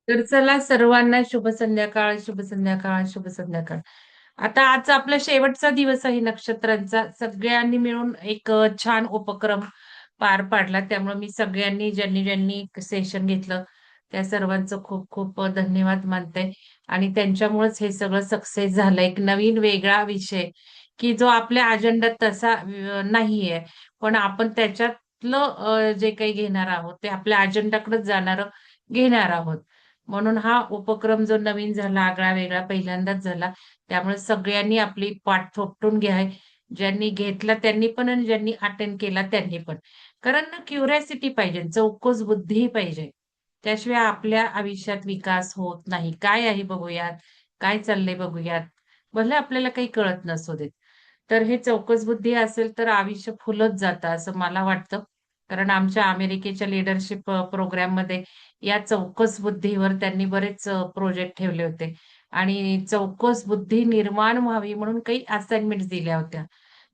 तर चला सर्वांना शुभ संध्याकाळ, शुभ संध्याकाळ, शुभ संध्याकाळ. आता आज आपला शेवटचा दिवस आहे नक्षत्रांचा. सगळ्यांनी मिळून एक छान उपक्रम पार पाडला. त्यामुळे मी सगळ्यांनी ज्यांनी ज्यांनी सेशन घेतलं त्या सर्वांचं खूप खूप धन्यवाद मानते. आणि त्यांच्यामुळेच हे सगळं सक्सेस झालं. एक नवीन वेगळा विषय की जो आपल्या अजेंड्यात तसा नाहीये. पण आपण त्याच्यातलं जे काही घेणार आहोत ते आपल्या अजेंडाकडेच जाणारं घेणार आहोत. म्हणून हा उपक्रम जो नवीन झाला, आगळा-वेगळा पहिल्यांदाच झाला. त्यामुळे सगळ्यांनी आपली पाठ थोपटून घ्या. ज्यांनी घेतला त्यांनी पण आणि ज्यांनी अटेंड केला त्यांनी पण. कारण ना क्युरिओसिटी पाहिजे, चौकस बुद्धी पाहिजे. त्याशिवाय आपल्या आयुष्यात विकास होत नाही. काय आहे बघूयात, काय चाललंय बघूयात. भले आपल्याला काही कळत नसू देत. तर हे चौकस बुद्धी असेल तर आयुष्य फुलत जातं असं मला वाटतं. कारण आमच्या अमेरिकेच्या लीडरशिप प्रोग्राममध्ये या चौकस बुद्धीवर त्यांनी बरेच प्रोजेक्ट ठेवले होते आणि चौकस बुद्धी निर्माण व्हावी म्हणून काही असाइनमेंट्स दिल्या होत्या.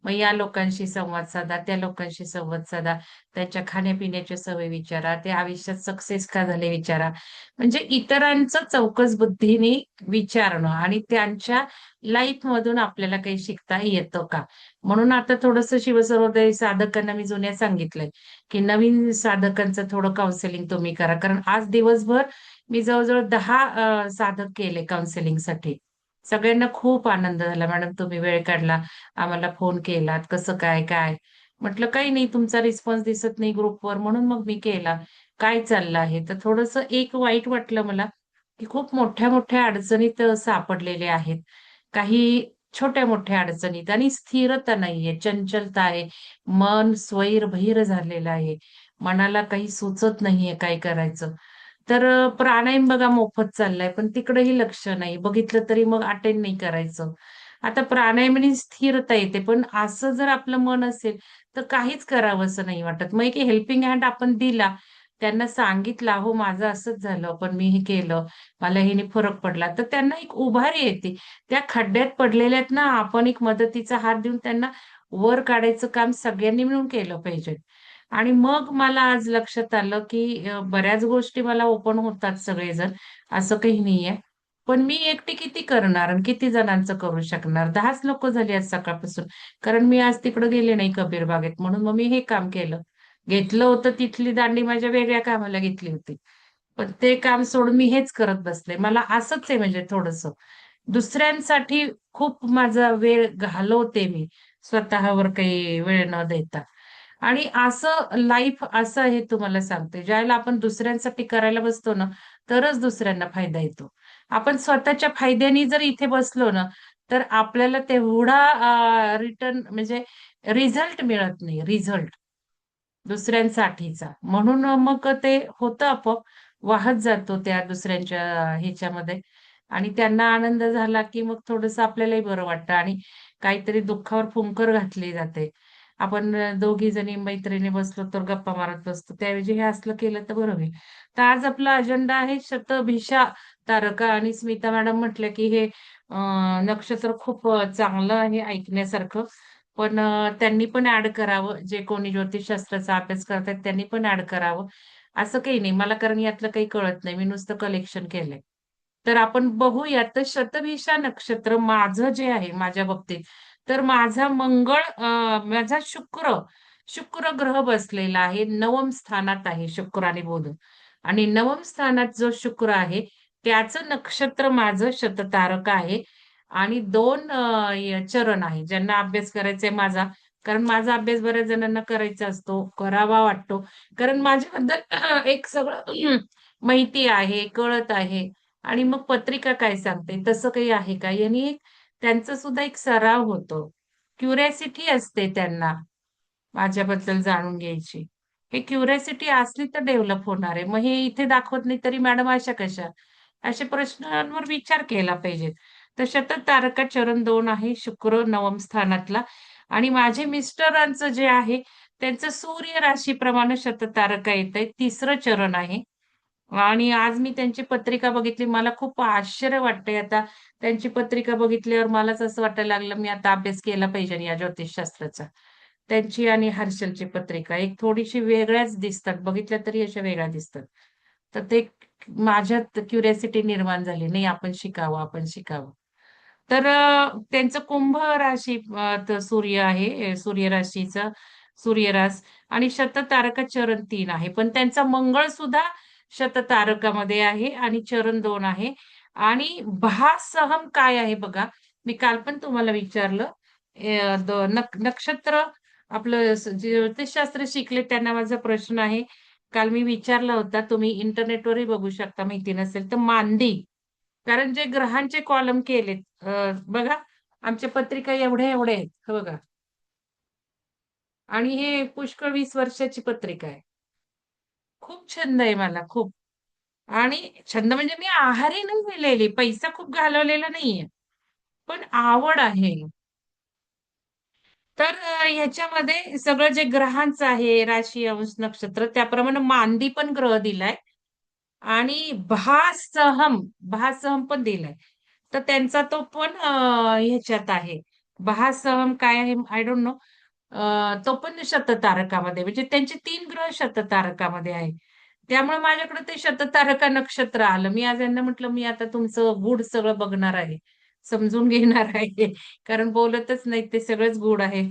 मग या लोकांशी संवाद साधा, त्या लोकांशी संवाद साधा, त्यांच्या खाण्यापिण्याच्या सवयी विचारा, ते आयुष्यात सक्सेस का झाले विचारा. म्हणजे इतरांचं चौकस बुद्धीने विचारणं आणि त्यांच्या लाईफमधून आपल्याला काही शिकता येतं का? म्हणून आता थोडंसं शिवसर्वोदय साधकांना मी जुन्या सांगितलंय. की नवीन साधकांचं थोडं काउन्सिलिंग तुम्ही करा. कारण आज दिवसभर मी जवळ-जवळ 10 साधक केले काउन्सिलिंगसाठी. सगळ्यांना खूप आनंद झाला. "मॅडम तुम्ही वेळ काढला, आम्हाला फोन केलात. कसं काय, काय?" म्हटलं, "काही नाही, तुमचा रिस्पॉन्स दिसत नाही ग्रुपवर म्हणून मग मी केला. काय चाललं आहे?" तर थोडंसं एक वाईट वाटलं मला, की खूप मोठ्या-मोठ्या अडचणीत सापडलेले आहेत. काही छोट्या-मोठ्या अडचणीत आणि स्थिरता नाहीये, चंचलता आहे. मन स्वैर-भैर झालेलं आहे. मनाला काही सुचत नाहीये काय करायचं. तर प्राणायाम बघा मोफत चाललाय, पण तिकडेही लक्ष नाही. बघितलं तरी मग अटेंड नाही करायचं. आता प्राणायामाने स्थिरता येते, पण असं जर आपलं मन असेल, तर काहीच करावंसं नाही वाटत. मग एक हेल्पिंग हँड आपण दिला, त्यांना सांगितलं, "अहो माझं असंच झालं, पण मी हे केलं, मला ह्याने फरक पडला." तर त्यांना एक उभारी येते. त्या खड्ड्यात पडलेल्या आहेत ना, आपण एक मदतीचा हात देऊन त्यांना वर काढायचं काम सगळ्यांनी मिळून केलं पाहिजे. आणि मग मला आज लक्षात आलं, की बऱ्याच गोष्टी मला ओपन होतात सगळेजण, असं काही नाहीये. पण मी एकटी किती करणार आणि किती जणांचं करू शकणार? 10च लोकं झाली आज सकाळपासून. कारण मी आज तिकडे गेले नाही कबीर बागेत म्हणून मग मी हे काम केलं. घेतलं होतं तिथली दांडी माझ्या वेगळ्या कामाला घेतली होती. पण ते काम सोडून मी हेच करत बसले. मला असंच आहे म्हणजे थोडंसं. दुसऱ्यांसाठी खूप माझा वेळ घालवते मी, स्वतःवर काही वेळ न देता. आणि असं लाईफ असं आहे तुम्हाला सांगते, ज्यावेळेला आपण दुसऱ्यांसाठी करायला बसतो ना, तरच दुसऱ्यांना फायदा येतो. आपण स्वतःच्या फायद्याने जर इथे बसलो ना, तर आपल्याला तेवढा रिटर्न म्हणजे रिझल्ट मिळत नाही, रिझल्ट दुसऱ्यांसाठीचा. म्हणून मग ते होतं आपोआप, वाहत जातो त्या दुसऱ्यांच्या ह्याच्यामध्ये आणि त्यांना आनंद झाला, की मग थोडंसं आपल्यालाही बरं वाटतं आणि काहीतरी दुःखावर फुंकर घातली जाते. आपण दोघी जणी मैत्रिणी बसलो तर गप्पा मारत बसतो. त्याऐवजी हे असलं केलं तर बरं होईल. तर आज आपला अजेंडा आहे शतभिषा तारका आणि स्मिता मॅडम म्हटल्या, की हे नक्षत्र खूप चांगलं आहे ऐकण्यासारखं. पण त्यांनी पण ॲड करावं. जे कोणी ज्योतिषशास्त्राचा अभ्यास करतायत त्यांनी पण ॲड करावं. असं काही नाही. मला कारण यातलं काही कळत नाही. मी नुसतं कलेक्शन केलंय. तर आपण बघूया तर शतभिषा नक्षत्र माझं जे आहे माझ्या बाबतीत, तर माझा माझा शुक्र ग्रह बसलेला आहे. नवम स्थानात आहे शुक्र आणि बुध. आणि नवम स्थानात जो शुक्र आहे, त्याचं नक्षत्र माझं शततारक आहे. आणि 2 चरण आहे. ज्यांना अभ्यास करायचा आहे माझा, कारण माझा अभ्यास बऱ्याच जणांना करायचा असतो, करावा वाटतो. कारण माझ्याबद्दल एक सगळं माहिती आहे, कळत आहे आणि मग पत्रिका काय सांगते, तसं काही आहे का? यांनी त्यांचा सुद्धा एक सराव होतो. क्युरिओसिटी असते त्यांना माझ्याबद्दल जाणून घ्यायची. हे क्युरिओसिटी असली तर डेव्हलप होणार आहे. मग हे इथे दाखवत नाही तरी मॅडम अशा कशा? अशा प्रश्नांवर विचार केला पाहिजे. तर शतक तारका चरण 2 आहे शुक्र नवम स्थानातला आणि माझे मिस्टरांचं जे आहे त्यांचं सूर्य राशीप्रमाणे शततारका येतंय. 3रं चरण आहे. आणि आज मी त्यांची पत्रिका बघितली. मला खूप आश्चर्य वाटतंय आता त्यांची पत्रिका बघितल्यावर मलाच असं वाटायला लागलं, मी आता अभ्यास केला पाहिजे या ज्योतिषशास्त्राचा. त्यांची आणि हर्षलची पत्रिका एक थोडीशी वेगळ्याच दिसतात. बघितल्या तरी अशा वेगळ्या दिसतात. तर ते माझ्यात क्युरिओसिटी निर्माण झाली. नाही, आपण शिकावं, आपण शिकावं. तर त्यांचं कुंभ राशी सूर्य आहे, सूर्य राशीचा सूर्यरास आणि शततारका चरण 3 आहे. पण त्यांचा मंगळ सुद्धा शततारकामध्ये आहे आणि चरण 2 आहे. आणि भासहम काय आहे बघा, मी काल पण तुम्हाला विचारलं. नक्षत्र आपलं ज्योतिषशास्त्र शिकले त्यांना माझा प्रश्न आहे. काल मी विचारला होता, तुम्ही इंटरनेटवरही बघू शकता माहिती नसेल तर. मांदी, कारण जे ग्रहांचे कॉलम केलेत बघा, आमच्या पत्रिका एवढ्या एवढ्या आहेत, हे बघा. आणि हे पुष्कळ 20 वर्षाची पत्रिका आहे. खूप छंद आहे मला, खूप. आणि छंद म्हणजे मी आहारी नाही गेलेली, पैसा खूप घालवलेला नाहीये, पण आवड आहे. तर ह्याच्यामध्ये सगळं जे ग्रहांचं आहे, राशी, अंश, नक्षत्र, त्याप्रमाणे मांदी पण ग्रह दिलाय आणि भासहम पण दिलाय. तर त्यांचा तो पण ह्याच्यात आहे. भासहम काय आहे आय डोंट नो. तो पण शततारकामध्ये, म्हणजे त्यांचे 3 ग्रह शततारकामध्ये आहे. त्यामुळे माझ्याकडे ते शततारका नक्षत्र आलं. मी आज यांना म्हटलं, मी आता तुमचं गूढ सगळं बघणार आहे. समजून घेणार आहे. कारण बोलतच नाहीत, ते सगळंच गूढ आहे.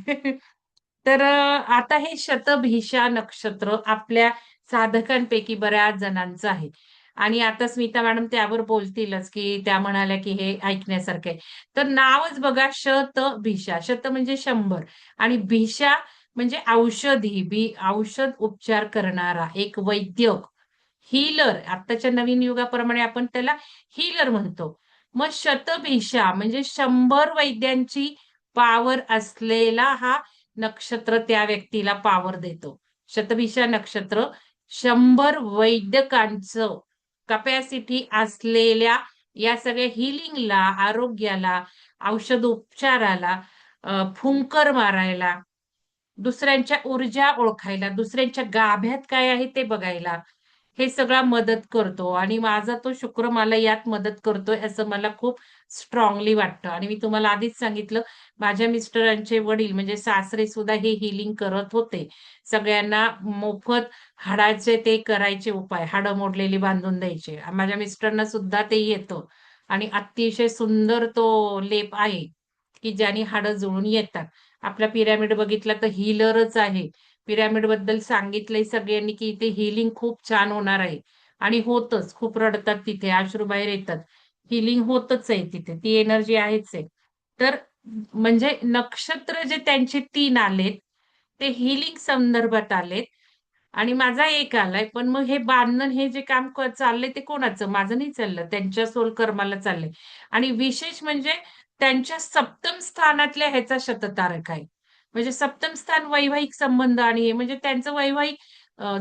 तर आता हे शतभिषा नक्षत्र आपल्या साधकांपैकी बऱ्याच जणांचं आहे. आणि आता स्मिता मॅडम त्यावर बोलतीलच, की त्या म्हणाल्या, की हे ऐकण्यासारखं आहे. तर नावच बघा, शतभिषा. शत म्हणजे 100 आणि भिषा म्हणजे औषधी, औषध उपचार करणारा एक वैद्यक, हीलर. आत्ताच्या नवीन युगाप्रमाणे आपण त्याला हीलर म्हणतो. मग शतभिषा म्हणजे 100 वैद्यांची पॉवर असलेला हा नक्षत्र त्या व्यक्तीला पॉवर देतो. शतभिषा नक्षत्र 100 वैद्यकांचं कपॅसिटी असलेल्या या सगळ्या हिलिंगला, आरोग्याला, औषधोपचाराला, फुंकर मारायला, दुसऱ्यांच्या ऊर्जा ओळखायला, दुसऱ्यांच्या गाभ्यात काय आहे ते बघायला, हे सगळा मदत करतो. आणि माझा तो शुक्र मला यात मदत करतोय असं मला खूप स्ट्रॉंगली वाटतं. आणि मी तुम्हाला आधीच सांगितलं, माझ्या मिस्टरांचे वडील म्हणजे सासरे सुद्धा हे हीलिंग करत होते. सगळ्यांना मोफत हाडाचे ते करायचे उपाय, हाडं मोडलेली बांधून द्यायचे. माझ्या मिस्टरांना सुद्धा ते येतं आणि अतिशय सुंदर तो लेप आहे, की ज्याने हाडं जुळून येतात. आपला पिरॅमिड बघितला तर हीलरच आहे. पिरॅमिड बद्दल सांगितलंय सगळ्यांनी, की इथे हीलिंग खूप छान होणार आहे. आणि होतच. खूप रडतात तिथे, अश्रू बाहेर येतात. हीलिंग होतच आहे तिथे. ती एनर्जी आहेच आहे. तर म्हणजे नक्षत्र जे त्यांचे 3 आलेत, ते हीलिंग संदर्भात आलेत. आणि माझा एक आलाय. पण मग हे बांधणं, हे जे काम चाललंय ते कोणाचं? माझं नाही चाललं. त्यांच्या सोल कर्माला चाललंय. आणि विशेष म्हणजे त्यांच्या सप्तम स्थानातल्या ह्याचा शततारक आहे. म्हणजे सप्तम स्थान वैवाहिक संबंध आणि हे म्हणजे त्यांचं वैवाहिक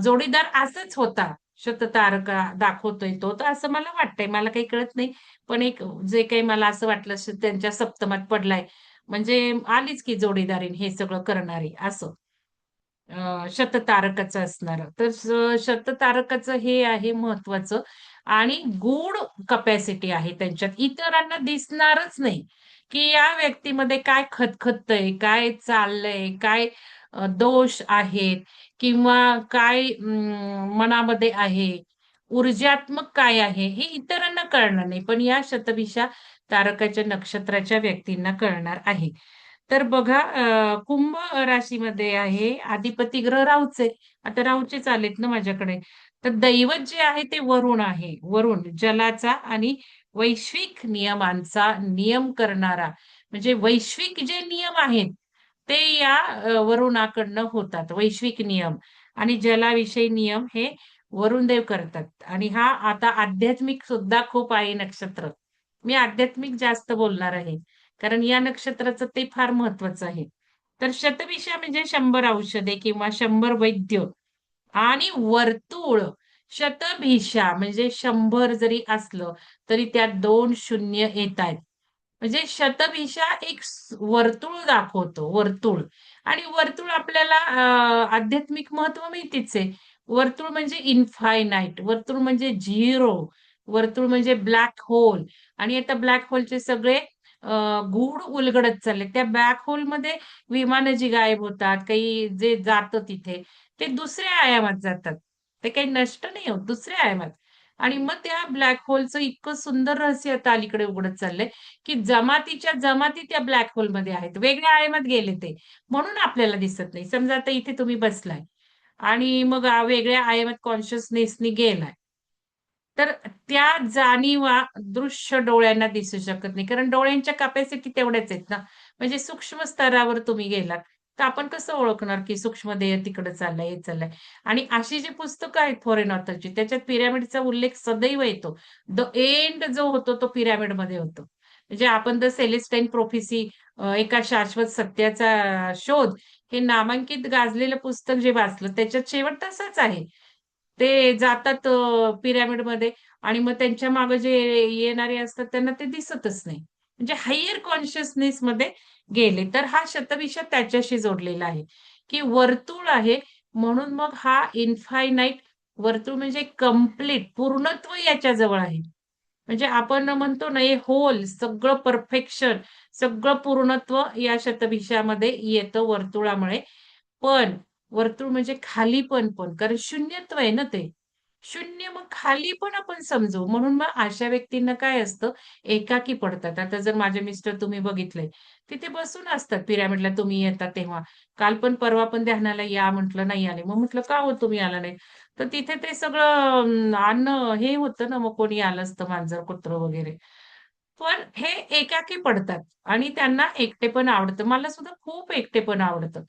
जोडीदार असंच होता. शततारका दाखवतोय तो. तर असं मला वाटतंय. मला काही कळत नाही. पण एक जे काही मला असं वाटलं, त्यांच्या सप्तमात पडलाय. म्हणजे आलीच की जोडीदारीन हे सगळं करणारी असं. शततारकाचं असणारं. तर शततारकाचं हे आहे महत्वाचं. आणि गूढ कपॅसिटी आहे त्यांच्यात. इतरांना दिसणारच नाही, की या व्यक्तीमध्ये काय खदखदतंय, काय चाललंय, काय दोष आहेत किंवा काय मनामध्ये आहे, ऊर्जात्मक काय आहे, हे इतरांना कळणार नाही. पण या शतभिषा तारकाच्या नक्षत्राच्या व्यक्तींना कळणार आहे. तर बघा, कुंभ राशीमध्ये आहे, अधिपती ग्रह राहूच आहे. आता राहूचेच आलेत ना माझ्याकडे. तर दैवत जे आहे ते वरुण आहे. वरुण जलाचा आणि वैश्विक नियमांचा नियम करणारा, म्हणजे वैश्विक जे नियम आहेत ते या वरुणाकडनं होतात. वैश्विक नियम आणि जलाविषयी नियम हे वरुणदेव करतात. आणि हा आता आध्यात्मिक सुद्धा खूप आहे नक्षत्र. मी आध्यात्मिक जास्त बोलणार आहे. कारण या नक्षत्राचं ते फार महत्वाचं आहे. तर शतभिषा म्हणजे 100 औषधे किंवा 100 वैद्य. आणि वर्तुळ शतभिषा म्हणजे 100 जरी असलं तरी त्यात 2 शून्य येतायत. म्हणजे शतभिषा एक वर्तुळ दाखवतो, वर्तुळ. आणि वर्तुळ आपल्याला आध्यात्मिक महत्व माहितीच आहे. वर्तुळ म्हणजे इन्फायनाईट, वर्तुळ म्हणजे झिरो, वर्तुळ म्हणजे ब्लॅक होल. आणि आता ब्लॅक होलचे सगळे गूढ उलगडत चालले. त्या ब्लॅक होलमध्ये विमानं जी गायब होतात, काही जे जातं तिथे, ते दुसऱ्या आयामात जातात. ते काही नष्ट नाही होत, दुसऱ्या आयामात. आणि मग त्या ब्लॅक होलचं इतकं सुंदर रहस्य आता अलीकडे उघडत चाललंय, की जमातीच्या जमाती त्या ब्लॅक होलमध्ये आहेत. वेगळ्या आयामात गेले ते. म्हणून आपल्याला दिसत नाही. समजा आता इथे तुम्ही बसलाय आणि मग वेगळ्या आयामात कॉन्शियसनेसनी गेलाय. तर त्या जाणीवा दृश्य डोळ्यांना दिसू शकत नाही. कारण डोळ्यांच्या कॅपॅसिटी तेवढ्याच आहेत ना. म्हणजे सूक्ष्म स्तरावर तुम्ही गेलात, तर आपण कसं ओळखणार की सूक्ष्म देह तिकडे चाललंय, हे चाललंय. आणि अशी जी पुस्तकं आहेत फॉरेन ऑथरची, त्याच्यात पिरॅमिडचा उल्लेख सदैव येतो. द एंड जो होतो तो पिरॅमिडमध्ये होतो. म्हणजे आपण द सेलेस्टाईन प्रोफेसी, एका शाश्वत सत्याचा शोध, हे नामांकित गाजलेलं पुस्तक जे वाचलं, त्याच्यात शेवट तसाच आहे. ते जातात पिरॅमिडमध्ये आणि मग त्यांच्या मागे जे येणारे असतात त्यांना ते दिसतच नाही. म्हणजे हायर कॉन्शियसनेसमध्ये गेले. तर हा शतविषय त्याच्याशी जोडलेला आहे, की वर्तुळ आहे म्हणून मग हा इन्फायनाईट वर्तुळ म्हणजे कंप्लीट पूर्णत्व याच्याजवळ आहे. म्हणजे आपण म्हणतो ना, हे होल सगळं परफेक्शन, सगळं पूर्णत्व या शतभिषामध्ये येतं वर्तुळामुळे. पण वर्तुळ म्हणजे खालीपण पण, कारण शून्यत्व आहे ना ते. शून्य मग खाली पण आपण समजू. म्हणून मग अशा व्यक्तींना काय असतं, एकाकी पडतात. आता जर माझे मिस्टर तुम्ही बघितलंय, तिथे बसून असतात पिरॅमिडला तुम्ही येता तेव्हा. काल पण परवा पण ध्यानाला या म्हटलं, नाही आले. मग म्हटलं, "का हो तुम्ही आला नाही?" तर तिथे ते सगळं अन्न हे होतं ना, मग कोणी आलं असतं मांजर, कुत्रं वगैरे. पण हे एकाकी पडतात आणि त्यांना एकटेपण आवडतं. मला सुद्धा खूप एकटेपण आवडतं.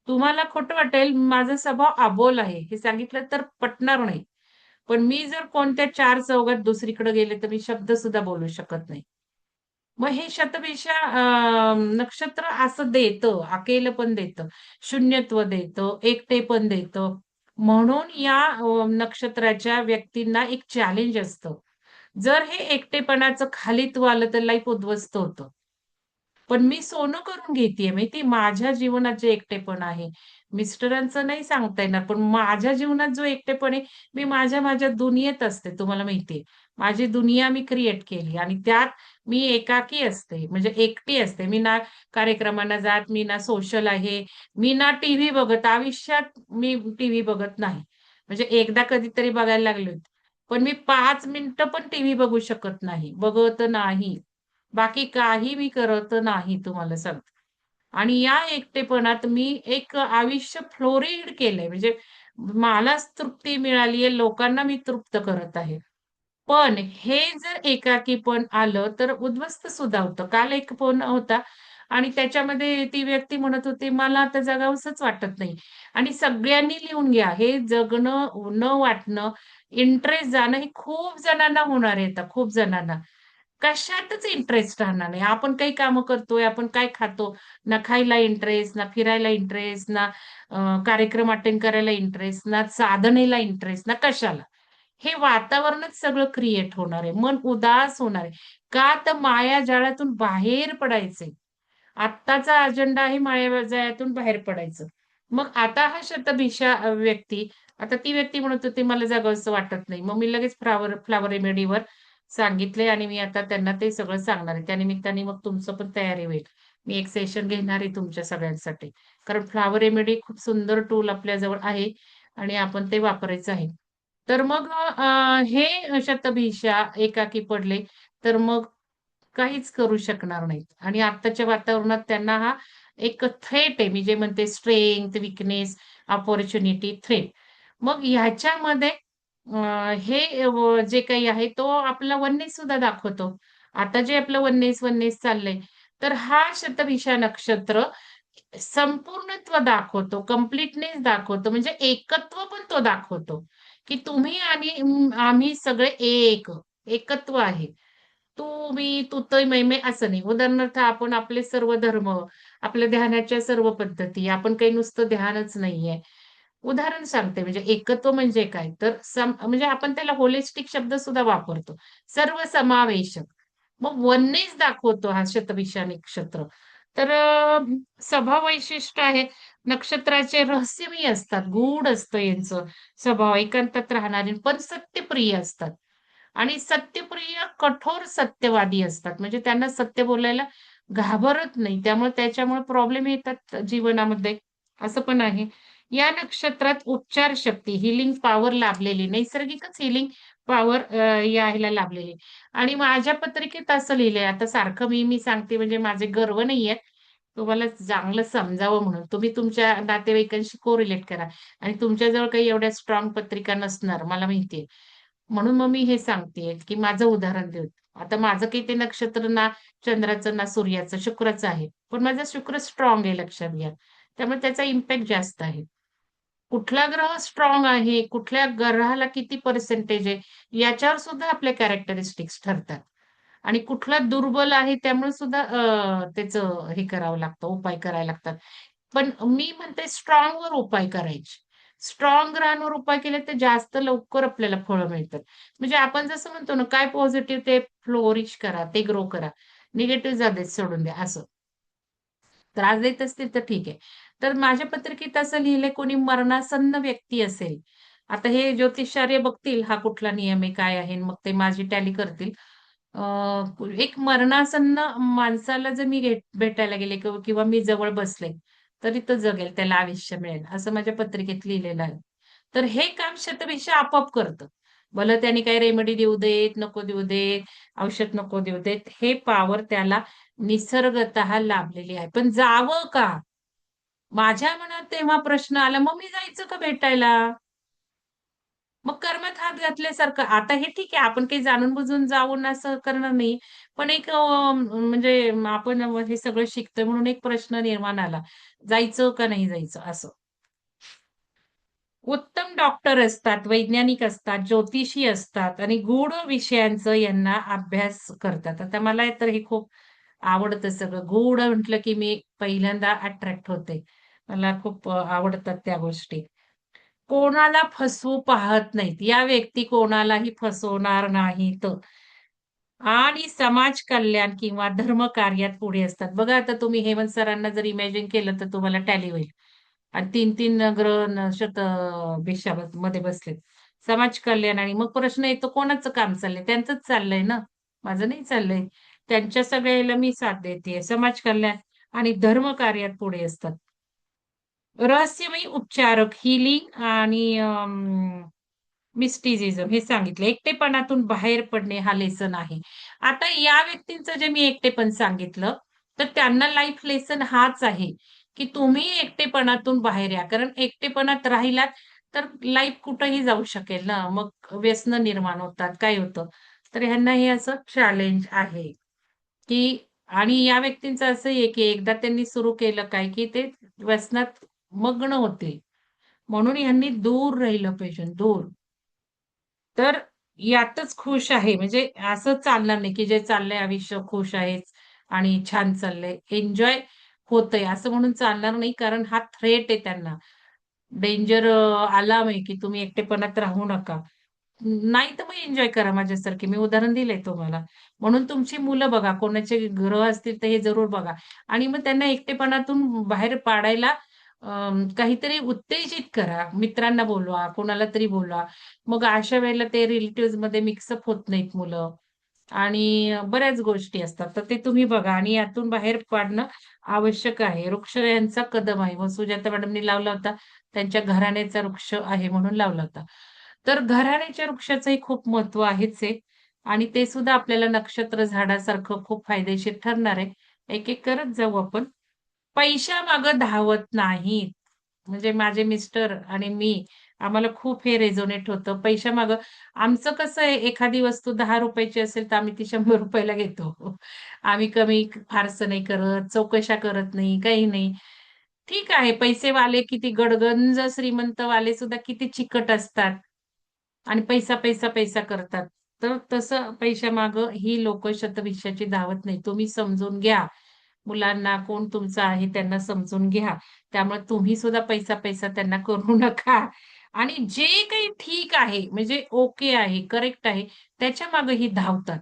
तुम्हाला खोटं वाटेल, माझा स्वभाव अबोल आहे. हे सांगितलं तर पटणार नाही. पण मी जर कोणत्या चार चौघात दुसरीकडे गेले, तर मी शब्द सुद्धा बोलू शकत नाही. मग हे शतभिषा नक्षत्र असं देतं, अकेलपण देतं, शून्यत्व देतं, एकटेपण देतं. म्हणून या नक्षत्राच्या व्यक्तींना एक चॅलेंज असतं. जर हे एकटेपणाचं खालीत्व आलं, तर लाईफ उद्ध्वस्त होतं. पण मी सोनं करून घेतीये माहिती माझ्या जीवनात जे एकटेपण आहे. मिस्टरांचं नाही सांगता येणार, पण माझ्या जीवनात जो एकटेपण आहे, मी माझ्या दुनियेत असते तुम्हाला माहिती माझी दुनिया मी क्रिएट केली आणि त्यात मी एकाकी असते, म्हणजे एकटी असते. मी ना कार्यक्रमांना जात, मी ना सोशल आहे, मी ना टीव्ही बघत. आयुष्यात मी टीव्ही बघत नाही. म्हणजे एकदा कधीतरी बघायला लागले होते. पण मी 5 मिनिटं पण टीव्ही बघू शकत नाही. बघत नाही. बाकी काही मी करत नाही तुम्हाला सांगते. आणि या एकटेपणात मी एक आयुष्य फ्लोरिड केलंय. म्हणजे मलाच तृप्ती मिळाली आहे, लोकांना मी तृप्त करत आहे. पण हे जर एकाकीपण आलं, तर उद्ध्वस्त सुद्धा होतं. काल एक फोन होता आणि त्याच्यामध्ये ती व्यक्ती म्हणत होती, "मला आता जगावसंच वाटत नाही." आणि सगळ्यांनी लिहून घ्या, हे जगणं न वाटणं, इंटरेस्ट जाणं हे खूप जणांना होणार आहे आता, खूप जणांना. कशातच इंटरेस्ट राहणार नाही. आपण काही कामं करतोय, आपण काय खातो, ना खायला इंटरेस्ट, ना फिरायला इंटरेस्ट, ना कार्यक्रम अटेंड करायला इंटरेस्ट, ना साधनेला इंटरेस्ट, ना कशाला. हे वातावरणच सगळं क्रिएट होणार आहे. मन उदास होणार आहे. का तर मायाजाळातून बाहेर पडायचंय. आत्ताचा अजेंडा आहे मायाजाळातून बाहेर पडायचं. मग आता हा शतभिषा व्यक्ती, आता ती व्यक्ती म्हणत होती, "मला जगावसं वाटत नाही." मग मी लगेच फ्लॉवर फ्लॉवर रेमेडीवर सांगितलंय आणि मी आता त्यांना ते सगळं सांगणार आहे. त्यानिमित्ताने मग तुमचं पण तयारी होईल. मी एक सेशन घेणार आहे तुमच्या सगळ्यांसाठी. कारण फ्लॉवर रेमेडी खूप सुंदर टूल आपल्याजवळ आहे आणि आपण ते वापरायचं आहे. तर मग हे शतभिषा एकाकी पडले, तर मग काहीच करू शकणार नाहीत. आणि आत्ताच्या वातावरणात त्यांना हा एक थ्रेट आहे. मी जे म्हणते स्ट्रेंग्थ, वीकनेस, अपॉर्च्युनिटी, थ्रेट. मग ह्याच्यामध्ये हे जे काही आहे तो आपला वननेस सुद्धा दाखवतो. आता जे आपलं वननेस चाललंय, तर हा शतभिषा नक्षत्र संपूर्णत्व दाखवतो, कंप्लीटनेस दाखवतो, म्हणजे एकत्व पण तो दाखवतो, की तुम्ही आणि आम्ही सगळे एक, एकत्व आहे. तू, मी, तुतई, मैमे असं नाही. उदाहरणार्थ आपण आपले सर्व धर्म, आपल्या ध्यानाच्या सर्व पद्धती, आपण काही नुसतं ध्यानच नाहीये. उदाहरण सांगते म्हणजे एकत्व म्हणजे काय? तर म्हणजे आपण त्याला होलिस्टिक शब्द सुद्धा वापरतो. सर्वसमावेशक. मग वननेस दाखवतो हा शतभिषा नक्षत्र. तर स्वभाव वैशिष्ट्य आहे. नक्षत्राचे रहस्यमयी असतात, गूढ असतं यांचं स्वभाव, एकांतात राहणारे, पण सत्यप्रिय असतात. आणि सत्यप्रिय कठोर सत्यवादी असतात. म्हणजे त्यांना सत्य बोलायला घाबरत नाही. त्याच्यामुळे प्रॉब्लेम येतात जीवनामध्ये, असं पण आहे. या नक्षत्रात उपचार शक्ती, हीलिंग पॉवर लाभलेली, नैसर्गिकच हीलिंग पॉवर यायला लाभलेली. आणि माझ्या पत्रिकेत असं लिहिलंय, आता सारखं मी सांगते म्हणजे माझे गर्व नाहीये. तुम्हाला चांगलं समजावं म्हणून. तुम्ही तुमच्या नातेवाईकांशी कोरिलेट करा आणि तुमच्याजवळ काही एवढ्या स्ट्रॉंग पत्रिका नसणार मला माहितीये. म्हणून मग मी हे सांगतेय, की माझं उदाहरण देऊ. आता माझं काही ते नक्षत्र ना चंद्राचं ना सूर्याचं, शुक्राचं आहे. पण माझा शुक्र स्ट्रॉंग आहे लक्षात घ्या. त्यामुळे त्याचा इम्पॅक्ट जास्त आहे. कुठला ग्रह स्ट्रॉंग आहे, कुठल्या ग्रहाला किती पर्सेंटेज आहे, याच्यावर सुद्धा आपले कॅरेक्टरिस्टिक्स ठरतात. आणि कुठला दुर्बल आहे त्यामुळे सुद्धा त्याचं हे करावं लागतं, उपाय करायला लागतात. पण मी म्हणते स्ट्रॉंगवर उपाय करायचे. स्ट्रॉंग ग्रहांवर उपाय केले तर जास्त लवकर आपल्याला फळं मिळतात. म्हणजे आपण जसं म्हणतो ना, काय पॉझिटिव्ह ते फ्लोरिश करा, ते ग्रो करा. निगेटिव्ह जाऊ सोडून द्या असं. त्रास देत असतील तर ठीक आहे. तर माझ्या पत्रिकेत असं लिहिलंय कोणी मरणासन्न व्यक्ती असेल. आता हे ज्योतिषार्य बघतील हा कुठला नियम आहे, काय आहे, मग ते माझी टॅली करतील. अ, एक मरणासन्न माणसाला जर मी भेटायला गेले किंवा मी जवळ बसले, तरी तो जगेल, त्याला आयुष्य मिळेल, असं माझ्या पत्रिकेत लिहिलेलं आहे. तर हे काम शतभिषा आपोआप करतं. भलं त्याने काही रेमेडी देऊ देत, नको देऊ देत, औषध नको देऊ देत, हे पॉवर त्याला निसर्गतः लाभलेली आहे. पण जावं का? माझ्या मनात तेव्हा प्रश्न आला, मग मी जायचं का भेटायला? मग कर्मात हात घातल्यासारखं. आता हे ठीक आहे, आपण काही जाणून-बुजून जाऊन असं करणार नाही. पण एक म्हणजे आपण हे सगळं शिकतोय म्हणून एक प्रश्न निर्माण आला. जायचं का नाही जायचं असं. उत्तम डॉक्टर असतात, वैज्ञानिक असतात, ज्योतिषी असतात आणि गूढ विषयांचं यांना अभ्यास करतात. आता मला तर हे खूप आवडतं सगळं. गूढ म्हटलं की मी पहिल्यांदा अट्रॅक्ट होते. मला खूप आवडतात त्या गोष्टी. कोणाला फसवू पाहत नाहीत. या व्यक्ती कोणालाही फसवणार नाहीत. आणि समाज कल्याण किंवा धर्मकार्यात पुढे असतात. बघा आता तुम्ही हेमंत सरांना जर इमॅजिन केलं तर तुम्हाला टॅली होईल. आणि 3-3 ग्रह मध्ये बसलेत. समाज कल्याण आणि मग प्रश्न येतो कोणाचं काम चाललंय? त्यांचंच चाललंय ना. माझं नाही चाललंय. त्यांच्या सगळ्याला मी साथ देतेय. समाज कल्याण आणि धर्मकार्यात पुढे असतात. रहस्यमयी उपचारक, हीलिंग आणि मिस्टिसिझम हे सांगितलं. एकटेपणातून बाहेर पडणे हा लेसन आहे. आता या व्यक्तींचं जे मी एकटेपण सांगितलं, तर त्यांना लाईफ लेसन हाच आहे, की तुम्ही एकटेपणातून बाहेर या. कारण एकटेपणात राहिलात तर लाईफ कुठेही जाऊ शकेल ना. मग व्यसनं निर्माण होतात, काय होतं. तर ह्यांना हे असं चॅलेंज आहे, की आणि या व्यक्तींचं असं आहे, की एकदा त्यांनी सुरू केलं काय, की ते व्यसनात मग्न होतील. म्हणून ह्यांनी दूर राहिलं पाहिजे, दूर. तर यातच खुश आहे. म्हणजे असं चालणार नाही, की जे चाललंय आयुष्य खुश आहेच आणि छान चाललंय. एन्जॉय होतंय असं म्हणून चालणार नाही. कारण हा थ्रेट आहे त्यांना. डेंजर अलार्म आहे, की तुम्ही एकटेपणात राहू नका. नाही तर मग एन्जॉय करा माझ्यासारखी. मी उदाहरण दिलंय तुम्हाला. म्हणून तुमची मुलं बघा, कोणाचे ग्रह असतील तर हे जरूर बघा आणि मग त्यांना एकटेपणातून बाहेर पाडायला काहीतरी उत्तेजित करा. मित्रांना बोलवा, कोणाला तरी बोलवा. मग अशा वेळेला ते रिलेटिव्हजमध्ये मिक्सअप होत नाहीत मुलं आणि बऱ्याच गोष्टी असतात. तर ते तुम्ही बघा आणि यातून बाहेर पाडणं आवश्यक आहे. वृक्ष यांचा कदम आहे. मग सुजाता मॅडमनी लावला होता. त्यांच्या घराण्याचा वृक्ष आहे म्हणून लावला होता. तर घराण्याच्या वृक्षाचंही खूप महत्त्व आहेच आहे आणि ते सुद्धा आपल्याला नक्षत्र झाडासारखं खूप फायदेशीर ठरणार आहे. एक-एक करत जाऊ आपण. पैशामागे धावत नाहीत. म्हणजे माझे मिस्टर आणि मी आम्हाला खूप हे रेझोनेट होतं. पैशामागं आमचं कसं आहे एखादी वस्तू ₹10 ची असेल तर आम्ही ती ₹100 ला घेतो. आम्ही कमी फारसं नाही करत, चौकशा करत नाही, काही नाही. ठीक आहे पैसेवाले किती गडगंज श्रीमंतवाले सुद्धा किती चिकट असतात. आणि पैसा, पैसा, पैसा करतात. तर तसं पैशामागं ही लोकं शतभिषाची धावत नाही. तुम्ही समजून घ्या. मुलांना कोण तुमचं आहे त्यांना समजून घ्या. त्यामुळे तुम्ही सुद्धा पैसा, पैसा त्यांना करू नका. आणि जे काही ठीक आहे, म्हणजे ओके आहे, करेक्ट आहे, त्याच्यामागे ही धावतात.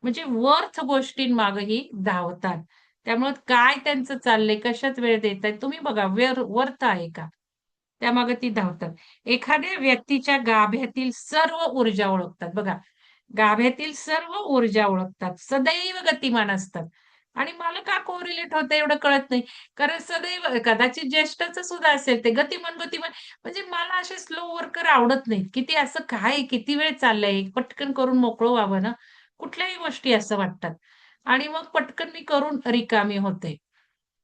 म्हणजे वर्थ गोष्टींमागेही धावतात. त्यामुळे काय त्यांचं चाललंय, कशात वेळ देतायत तुम्ही बघा वर्थ आहे का? त्यामागे ती धावतात. एखाद्या व्यक्तीच्या गाभ्यातील सर्व ऊर्जा ओळखतात बघा. गाभ्यातील सर्व ऊर्जा ओळखतात. सदैव गतिमान असतात. आणि मला का कोरिलेट होतं एवढं कळत नाही. कारण सदैव कदाचित ज्येष्ठाचं सुद्धा असेल ते गतिमान, गतिमान म्हणजे मला असे स्लो वर्कर आवडत नाहीत, की ते असं काय किती वेळ चाललंय, पटकन करून मोकळं व्हावं ना. कुठल्याही गोष्टी असं वाटतात आणि मग पटकन मी करून रिकामी होते.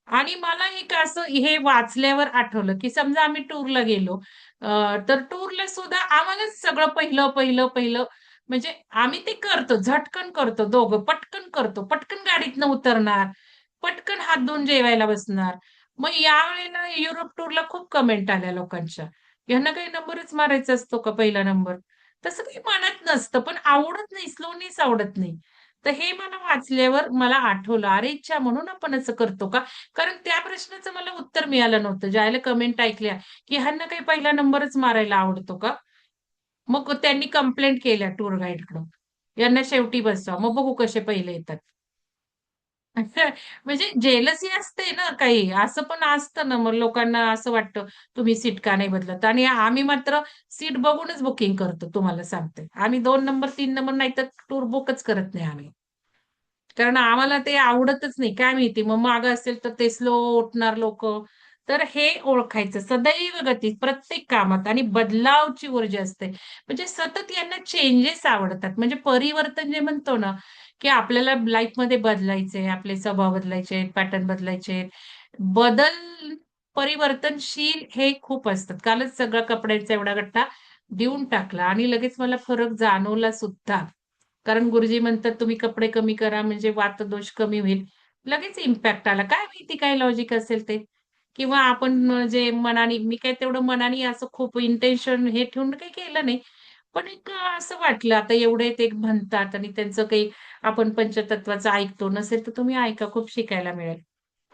आणि मला एक असं हे वाचल्यावर आठवलं, की समजा आम्ही टूरला गेलो, तर टूरला सुद्धा आम्हालाच सगळं पहिलं म्हणजे आम्ही ते करतो, झटकन करतो दोघं, पटकन करतो, पटकन गाडीतनं उतरणार, पटकन हात धुवून जेवायला बसणार. मग यावेळेला युरोप टूरला खूप कमेंट आल्या लोकांच्या. "ह्यांना काही नंबरच मारायचा असतो का पहिला नंबर?" तसं काही मनात नसतं, पण आवडत नाही, स्लोनीच आवडत नाही. तर हे मला वाचल्यावर मला आठवलं, "अरे अच्छा म्हणून आपण असं करतो का?" कारण त्या प्रश्नाचं मला उत्तर मिळालं नव्हतं. ज्यावेळेला कमेंट ऐकल्या, की ह्यांना काही पहिला नंबरच मारायला आवडतो का? मग त्यांनी कंप्लेंट केल्या टूर गाईडकडं. यांना शेवटी बसवा. मग बघू कसे पहिले येतात. म्हणजे जेलसी असते ना काही. असं पण असतं ना, मग लोकांना असं वाटतं, तुम्ही सीट का नाही बदलत? आणि आम्ही मात्र सीट बघूनच बुकिंग करतो तुम्हाला सांगते. आम्ही 2 नंबर, 3 नंबर नाहीतर टूर बुकच करत नाही आम्ही. कारण आम्हाला ते आवडतच नाही. काय माहिती मग मागं असेल तर ते स्लो उठणार लोकं. तर हे ओळखायचं सदैव गती प्रत्येक कामात आणि बदलावची ऊर्जा असते. म्हणजे सतत यांना चेंजेस आवडतात. म्हणजे परिवर्तन जे म्हणतो ना, की आपल्याला लाईफमध्ये बदलायचंय, आपले स्वभाव बदलायचे आहेत, पॅटर्न बदलायचे आहेत. बदल परिवर्तनशील हे खूप असतात. कालच सगळा कपड्यांचा एवढा गट्टा देऊन टाकला आणि लगेच मला फरक जाणवला सुद्धा. कारण गुरुजी म्हणतात, "तुम्ही कपडे कमी करा म्हणजे वातदोष कमी होईल." लगेच इम्पॅक्ट आला. काय माहिती काय लॉजिक असेल ते? किंवा आपण जे मनाने मी काय तेवढं मनाने असं खूप इंटेन्शन हे ठेवून काही केलं नाही. पण एक असं वाटलं आता एवढे ते म्हणतात आणि त्यांचं काही आपण पंचतत्वाचं ऐकतो. नसेल तर तुम्ही ऐका, खूप शिकायला मिळेल.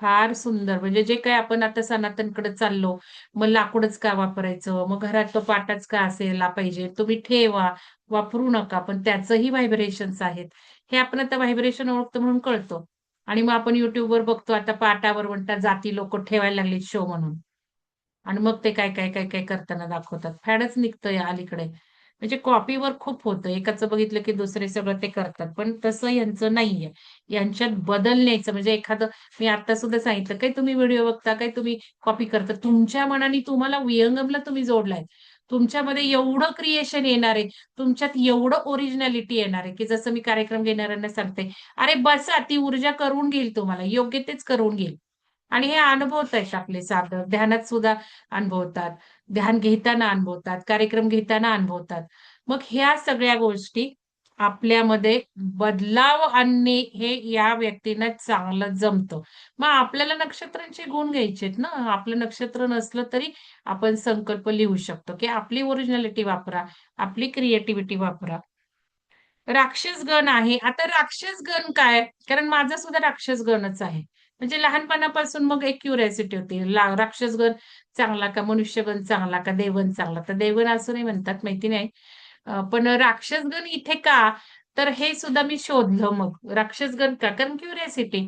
फार सुंदर. म्हणजे जे काही आपण आता सनातनकडे चाललो, मग लाकूडच का वापरायचं? मग घरात तो पाटाच का असायला पाहिजे? तुम्ही ठेवा, वापरू नका. पण त्याचंही व्हायब्रेशन्स आहेत. हे आपण आता व्हायब्रेशन ओळखतो म्हणून कळतं. आणि मग आपण YouTubeवर बघतो आता पाटावर म्हणतात जाती लोकं ठेवायला लागली शो म्हणून. आणि मग ते काय करताना दाखवतात. फॅडच निघतंय अलीकडे. म्हणजे कॉपीवर खूप होतं. एकाचं बघितलं की दुसरे सगळं ते करतात. पण तसं यांचं नाहीये. यांच्यात बदल न्यायचं म्हणजे एखादं मी आता सुद्धा सांगितलं, "काय तुम्ही व्हिडिओ बघता, काय तुम्ही कॉपी करता." तुमच्या मनाने तुम्हाला विहंगमला तुम्ही जोडलाय. तुमच्यामध्ये एवढं क्रिएशन येणार आहे. तुमच्यात एवढं ओरिजिनॅलिटी येणार आहे, की जसं मी कार्यक्रम घेणाऱ्यांना सांगते, "अरे बसा, ती ऊर्जा करवून घेईल तुम्हाला. योग्य तेच करवून घेईल." आणि हे अनुभवतायत आपले साधक. ध्यानात सुद्धा अनुभवतात. ध्यान घेताना अनुभवतात, कार्यक्रम घेताना अनुभवतात. मग ह्या सगळ्या गोष्टी आपल्यामध्ये बदलाव आणणे हे या व्यक्तींना चांगलं जमतं. मग आपल्याला नक्षत्रांचे गुण घ्यायचेत ना. आपलं नक्षत्र नसलं तरी आपण संकल्प लिहू शकतो, की आपली ओरिजिनॅलिटी वापरा, आपली क्रिएटिव्हिटी वापरा. राक्षसगण आहे. आता राक्षसगण काय? कारण माझा सुद्धा राक्षसगणच आहे. म्हणजे लहानपणापासून मग एक क्युरिओसिटी होती. राक्षसगण चांगला का मनुष्यगण चांगला का देवगण चांगला? तर देवगण असं नाही म्हणतात माहिती नाही. पण राक्षसगण इथे का? तर हे सुद्धा मी शोधलं मग. राक्षसगण का? कारण क्युरिओसिटी.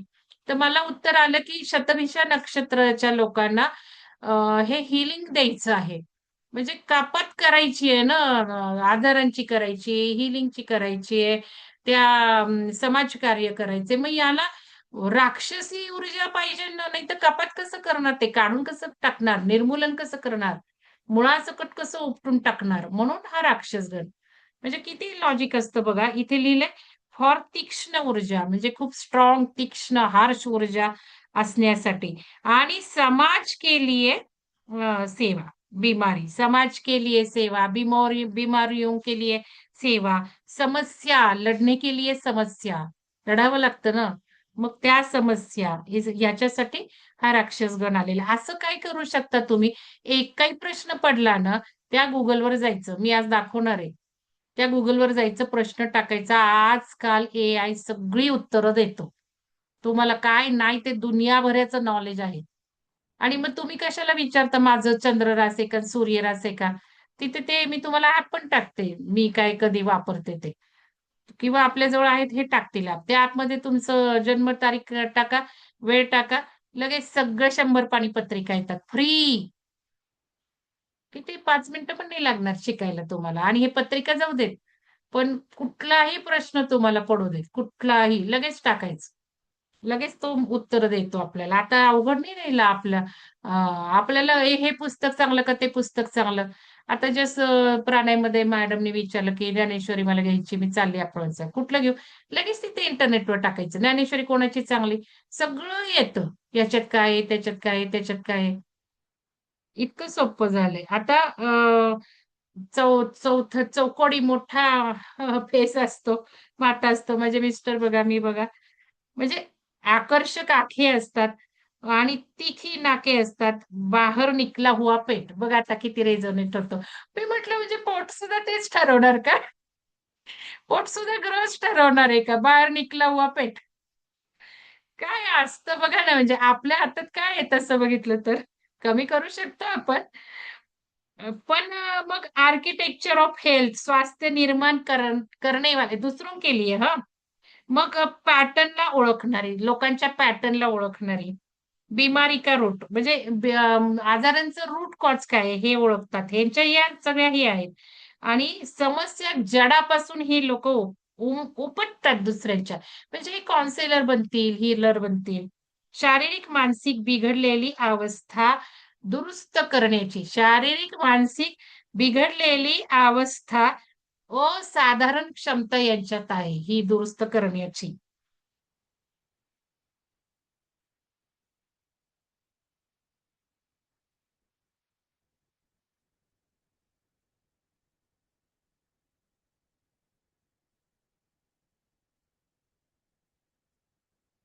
तर मला उत्तर आलं की शतभिषा नक्षत्राच्या लोकांना हे हीलिंग द्यायचं आहे. म्हणजे कपात करायची आहे ना, आजारांची करायची आहे, हीलिंगची करायची आहे, त्या समाजकार्य करायचंय. मग याला राक्षसी ऊर्जा पाहिजे ना, नाहीतर कपात कसं करणार ते? काढून कसं टाकणार? निर्मूलन कसं करणार? मुळासकट कसं उपटून टाकणार? म्हणून हा राक्षसगण. म्हणजे किती लॉजिक असतं बघा. इथे लिहिलंय फॉर तीक्ष्ण ऊर्जा म्हणजे खूप स्ट्राँग, तीक्ष्ण, हार्श ऊर्जा असण्यासाठी आणि समाज के लिए सेवा. बीमारी, समाज के लिए सेवा, बीमारियों के लिए सेवा, समस्या, लढने के लिए समस्या. लढावं लागतं ना. मग त्या समस्या ह्याच्यासाठी हा राक्षसगण आलेला. असं काय करू शकता तुम्ही? एक काही प्रश्न पडला ना, त्या Googleवर जायचं. मी आज दाखवणार आहे. त्या Googleवर जायचं, प्रश्न टाकायचा. आजकाल एआय सगळी उत्तरं देतो. तुम्हाला काय नाही ते दुनियाभराचं नॉलेज आहे. आणि मग तुम्ही कशाला विचारता माझं चंद्र रास आहे का, सूर्य रास आहे का? तिथे ते मी तुम्हाला ॲप पण टाकते. मी काय कधी वापरते ते. किंवा आपल्या जवळ आहेत हे टाकतील ॲप. त्या ॲपमध्ये तुमचं जन्मतारीख टाका, वेळ टाका. लगेच सगळं 100 पाणी पत्रिका येतात फ्री. किती 5 मिनिटं पण नाही लागणार शिकायला तुम्हाला आणि हे पत्रिका जाऊ देत. पण कुठलाही प्रश्न तुम्हाला पडू देत, कुठलाही लगेच टाकायचं. लगेच तो उत्तर देतो आपल्याला. आता अवघड नाही राहिलं आपल्याला हे पुस्तक चांगलं का ते पुस्तक चांगलं? आता जसं प्रणयमध्ये मॅडमनी विचारलं, की ज्ञानेश्वरी मला घ्यायची, मी चालली अप्रोचला. कुठलं घेऊ? लगेच तिथे इंटरनेटवर टाकायचं. ज्ञानेश्वरी कोणाची चांगली? सगळं येतं. याच्यात काय आहे, त्याच्यात काय आहे, त्याच्यात काय आहे. इतकं सोपं झालंय. आता चौकोनी मोठा फेस असतो, माठा असतो. माझे मिस्टर बघा, मी बघा. म्हणजे आकर्षक आखे असतात आणि तिखी नाके असतात. बाहेर निकला हुआ पेट. बघा आता किती रेझोनेट होतं. मी म्हटलं म्हणजे पोट सुद्धा तेच ठरवणार का? पोट सुद्धा ग्रहच ठरवणार आहे का? बाहेर निकला हुआ पेट. काय असतं बघा ना, म्हणजे आपल्या हातात काय आहे तसं बघितलं तर. कमी करू शकतो आपण. पण मग आर्किटेक्चर ऑफ हेल्थ स्वास्थ्य निर्माण करणे वाले दूसरों के लिए हां. मग पॅटर्नला ओळखणारी, लोकांच्या पॅटर्नला ओळखणारी. बिमारी का रूट म्हणजे आजारांचं रूट कॉज काय आहे हे ओळखतात. ह्यांच्या या सगळ्या हे आहेत. आणि समस्या जडापासून ही लोकं उपटतात दुसऱ्यांच्या. म्हणजे हे काउन्सिलर बनतील, हीलर बनतील. शारीरिक, मानसिक बिघडलेली अवस्था दुरुस्त करण्याची, शारीरिक, मानसिक बिघडलेली अवस्था असाधारण क्षमता यांच्यात आहे, ही दुरुस्त करण्याची.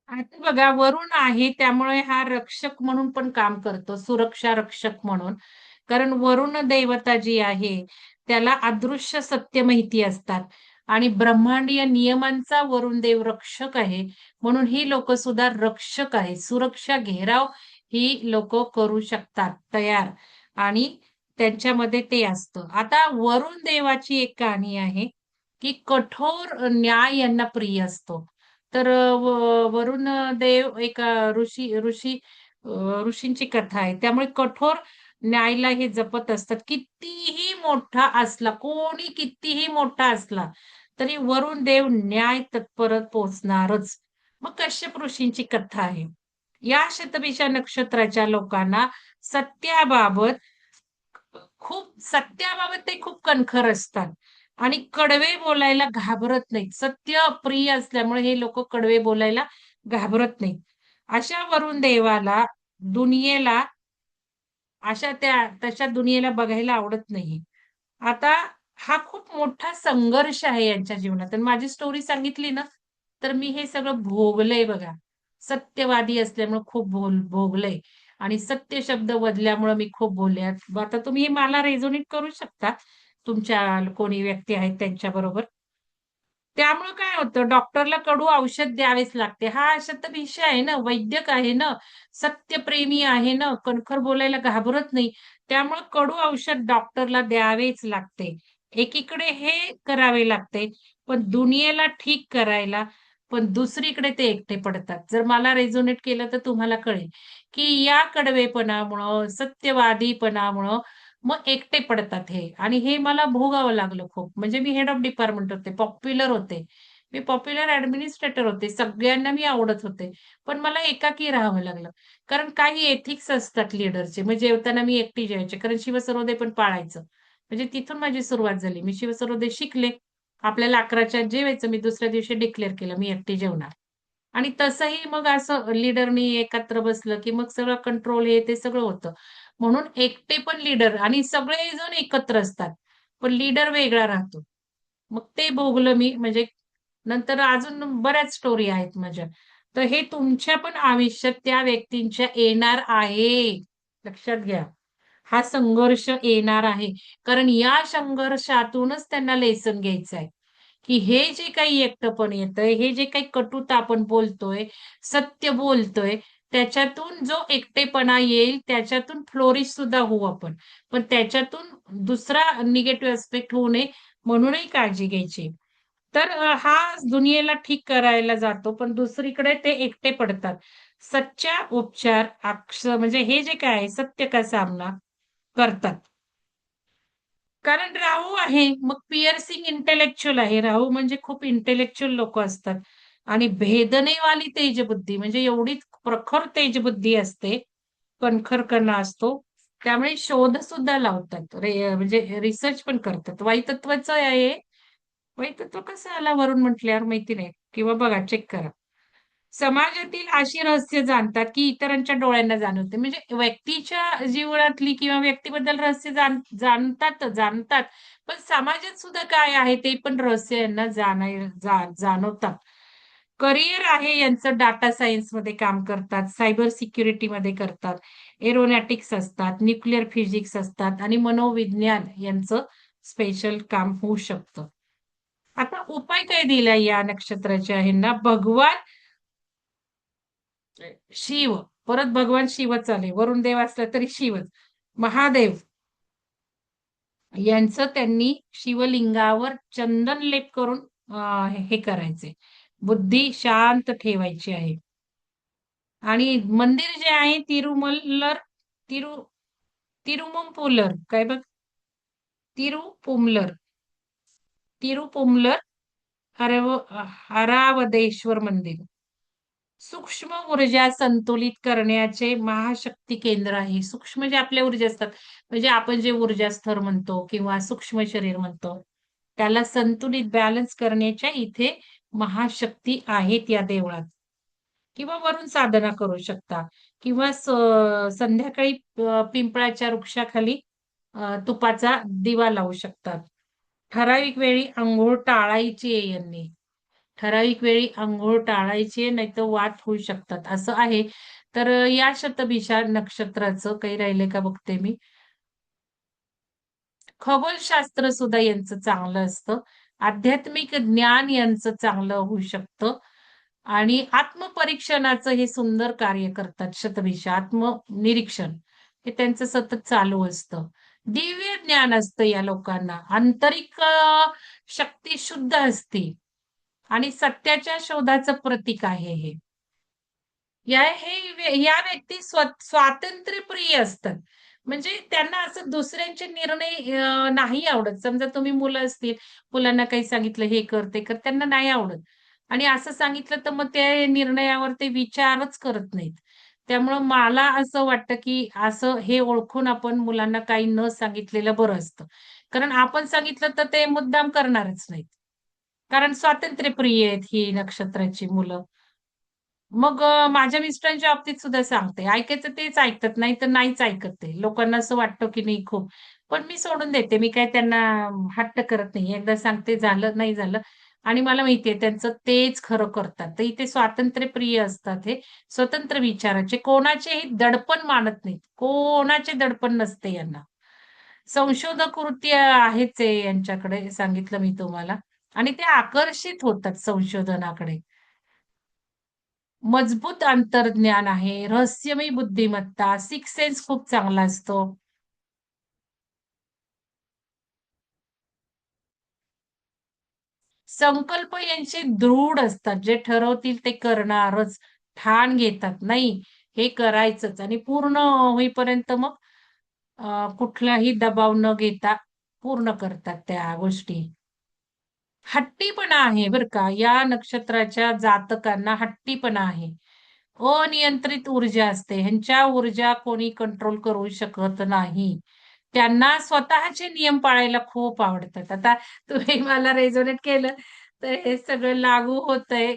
आता बघा वरुण आहे त्यामुळे हा रक्षक म्हणून पण काम करतो, सुरक्षा रक्षक म्हणून. कारण वरुण देवता जी आहे, त्याला अदृश्य सत्य माहिती असतात आणि ब्रह्मांडीय नियमांचा वरुण देव रक्षक आहे. म्हणून ही लोकं सुद्धा रक्षक आहे. सुरक्षा घेराव ही लोकं करू शकतात तयार आणि त्यांच्यामध्ये ते असतं. आता वरुण देवाची एक कहाणी आहे, की कठोर न्याय यांना प्रिय असतो. तर वरुण देव एक ऋषींची कथा आहे. त्यामुळे कठोर न्यायला हे जपत असतात. कितीही मोठा असला, कोणी कितीही मोठा असला, तरी वरुण देव न्याय तत्पर पोहोचणारच. मग कश्यप ऋषींची कथा आहे. या शतभिषा नक्षत्राच्या लोकांना सत्याबाबत सत्याबाबत ते खूप कणखर असतात आणि कडवे बोलायला घाबरत नाहीत. सत्य प्रिय असल्यामुळे हे लोकं कडवे बोलायला घाबरत नाहीत. अशा वरून देवाला दुनियेला तशा दुनियेला बघायला आवडत नाही. आता हा खूप मोठा संघर्ष आहे यांच्या जीवनात आणि माझी स्टोरी सांगितली ना, तर मी हे सगळं भोगलंय बघा. सत्यवादी असल्यामुळे खूप भोगलंय आणि सत्य शब्द वदल्यामुळे मी खूप बोलले. आता तुम्ही हे मला रेझोनेट करू शकता. तुमच्या कोणी व्यक्ती आहेत त्यांच्याबरोबर. त्यामुळं काय होतं डॉक्टरला कडू औषध द्यावेच लागते. हा शतभिषा आहे ना, वैद्यक आहे ना, सत्यप्रेमी आहे ना, कणखर बोलायला घाबरत नाही. त्यामुळं कडू औषध डॉक्टरला द्यावेच लागते. एकीकडे हे करावे लागते, पण दुनियेला ठीक करायला पण दुसरीकडे ते एकटे पडतात. जर मला रेझोनेट केलं तर तुम्हाला कळेल, की या कडवेपणामुळं, सत्यवादीपणामुळं मग एकटे पडतात हे आणि हे मला भोगावं लागलं खूप. म्हणजे मी हेड ऑफ डिपार्टमेंट होते, पॉप्युलर होते. मी पॉप्युलर ॲडमिनिस्ट्रेटर होते. सगळ्यांना मी आवडत होते. पण मला एकाकी राहावं लागलं. कारण काही एथिक्स असतात लीडरचे. मग जेवताना मी एकटी जेवायचे. कारण शिवसर्वोदय पण पाळायचं. म्हणजे तिथून माझी सुरुवात झाली. मी शिवसर्वोदय शिकले. आपल्याला 11च्या जेवायचं. मी दुसऱ्या दिवशी डिक्लेअर केलं, मी एकटी जेवणार. आणि तसंही मग असं लीडरनी एकत्र बसलं, की मग सगळं कंट्रोल हे ते सगळं होतं. म्हणून एकटे पण लीडर आणि सगळेजण एकत्र असतात. पण लीडर वेगळा राहतो. मग ते भोगलं मी म्हणजे नंतर अजून बऱ्याच स्टोरी आहेत माझ्या. तर हे तुमच्या पण आयुष्यात त्या व्यक्तींच्या येणार आहे. लक्षात घ्या. हा संघर्ष येणार आहे. कारण या संघर्षातूनच त्यांना लेसन घ्यायचं आहे. की हे जे काही एकटंपण येतंय, हे जे काही कटुता आपण बोलतोय, सत्य बोलतोय, त्याच्यातून जो एकटेपणा येईल, त्याच्यातून फ्लोरिश सुद्धा होऊ आपण. पण त्याच्यातून दुसरा निगेटिव्ह एस्पेक्ट होऊ नये म्हणूनही काळजी घ्यायची. तर हा दुनियेला ठीक करायला जातो, पण दुसरीकडे ते एकटे पडतात. सच्चा उपचार म्हणजे हे जे काय आहे, सत्य का सामना करतात. कारण राहू आहे, मग पिअर्सिंग इंटेलेक्चुअल आहे. राहू म्हणजे खूप इंटेलेक्चुअल लोकं असतात. आणि भेदनेवाली तेजबुद्धी म्हणजे एवढी प्रखर तेजबुद्धी असते, कणखरपणा असतो. त्यामुळे शोध सुद्धा लावतात. म्हणजे रिसर्च पण करतात. वायुतत्वाचं आहे. वायुतत्व कसं आला वरून म्हटल्यावर माहिती नाही. किंवा बघा चेक करा. समाजातील अशी रहस्य जाणतात, की इतरांच्या डोळ्यांना जाणवते. म्हणजे व्यक्तीच्या जीवनातली किंवा व्यक्तीबद्दल रहस्य जाणतात. पण समाजात सुद्धा काय आहे ते पण रहस्य यांना जाणवतात. करिअर आहे यांचं डाटा सायन्समध्ये काम करतात, सायबर सिक्युरिटीमध्ये करतात, एरोनॉटिक्स असतात, न्यूक्लिअर फिजिक्स असतात आणि मनोविज्ञान यांचं स्पेशल काम होऊ शकतं. आता उपाय काय दिलाय या नक्षत्राच्या ह्यांना? भगवान शिव, परत भगवान शिवच आले. वरुण देव असला तरी शिवच. महादेव यांचं त्यांनी शिवलिंगावर चंदन लेप करून हे करायचे. बुद्धी शांत ठेवायची आहे. आणि मंदिर जे आहे तिरु तिरुमंपुलर काय बघ तिरुपुमलर तिरुपुमलर हरावदेश्वर मंदिर. सूक्ष्म ऊर्जा संतुलित करण्याचे महाशक्ती केंद्र आहे. सूक्ष्म जे आपल्या ऊर्जा असतात, म्हणजे आपण जे ऊर्जा स्तर म्हणतो किंवा सूक्ष्म शरीर म्हणतो, त्याला संतुलित बॅलन्स करण्याच्या इथे महाशक्ती आहेत या देवळात. किंवा वरून साधना करू शकता किंवा संध्याकाळी पिंपळाच्या वृक्षाखाली तुपाचा दिवा लावू शकतात. ठराविक वेळी अंघोळ टाळायची आहे यांनी. ठराविक वेळी अंघोळ टाळायची आहे, नाहीतर वात होऊ शकतात असं आहे. तर या शतभिषा नक्षत्राचं काही राहिले का बघते मी. खगोलशास्त्र सुद्धा यांचं चांगलं असतं. आध्यात्मिक ज्ञान यांचं चांगलं होऊ शकतं. आणि आत्मपरीक्षणाचं हे सुंदर कार्य करतात शतभिषा. आत्मनिरीक्षण हे त्यांचं सतत चालू असतं. दिव्य ज्ञान असतं या लोकांना. आंतरिक शक्ती शुद्ध असते आणि सत्याच्या शोधाचं प्रतीक आहे हे. या व्यक्ती स्वातंत्र्यप्रिय असतात. म्हणजे त्यांना असं दुसऱ्यांचे निर्णय नाही आवडत. समजा तुम्ही मुलं असतील, मुलांना काही सांगितलं हे कर, ते कर, त्यांना नाही आवडत. आणि असं सांगितलं तर मग ते निर्णयावर ते विचारच करत नाहीत. त्यामुळं मला असं वाटतं, की असं हे ओळखून आपण मुलांना काही न सांगितलेलं बरं असतं. कारण आपण सांगितलं तर ते मुद्दाम करणारच नाहीत. कारण स्वातंत्र्यप्रिय आहेत ही नक्षत्राची मुलं. मग माझ्या मिस्टरांच्या बाबतीत सुद्धा सांगते. ऐकायचं तेच ऐकतात, नाहीतर नाहीच ऐकत ते. लोकांना असं वाटतं की नाही खूप. पण मी सोडून देते. मी काही त्यांना हट्ट करत नाही. एकदा सांगते झालं, नाही झालं आणि मला माहिती त्यांचं तेच खरं करतात. तर इथे स्वातंत्र्यप्रिय असतात हे. स्वतंत्र विचाराचे. कोणाचेही दडपण मानत नाहीत. कोणाचे दडपण नसते यांना. संशोधक वृत्ती आहेच आहे यांच्याकडे सांगितलं मी तुम्हाला आणि ते आकर्षित होतात संशोधनाकडे. मजबूत अंतर्ज्ञान आहे, रहस्यमय बुद्धिमत्ता, सिक्स सेन्स खूप चांगला असतो. संकल्प यांचे दृढ असतात. जे ठरवतील ते करणारच. ठाण घेतात. नाही, हे करायचंच आणि पूर्ण होईपर्यंत मग कुठलाही दबाव न घेता पूर्ण करतात त्या गोष्टी. हट्टीपणा आहे बरं का. या नक्षत्राच्या जातकांना हट्टीपणा आहे. अनियंत्रित ऊर्जा असते. ह्यांच्या ऊर्जा कोणी कंट्रोल करू शकत नाही. त्यांना स्वतःचे नियम पाळायला खूप आवडतात. आता तुम्ही मला रेझोनेट केलं, तर हे सगळं लागू होतंय.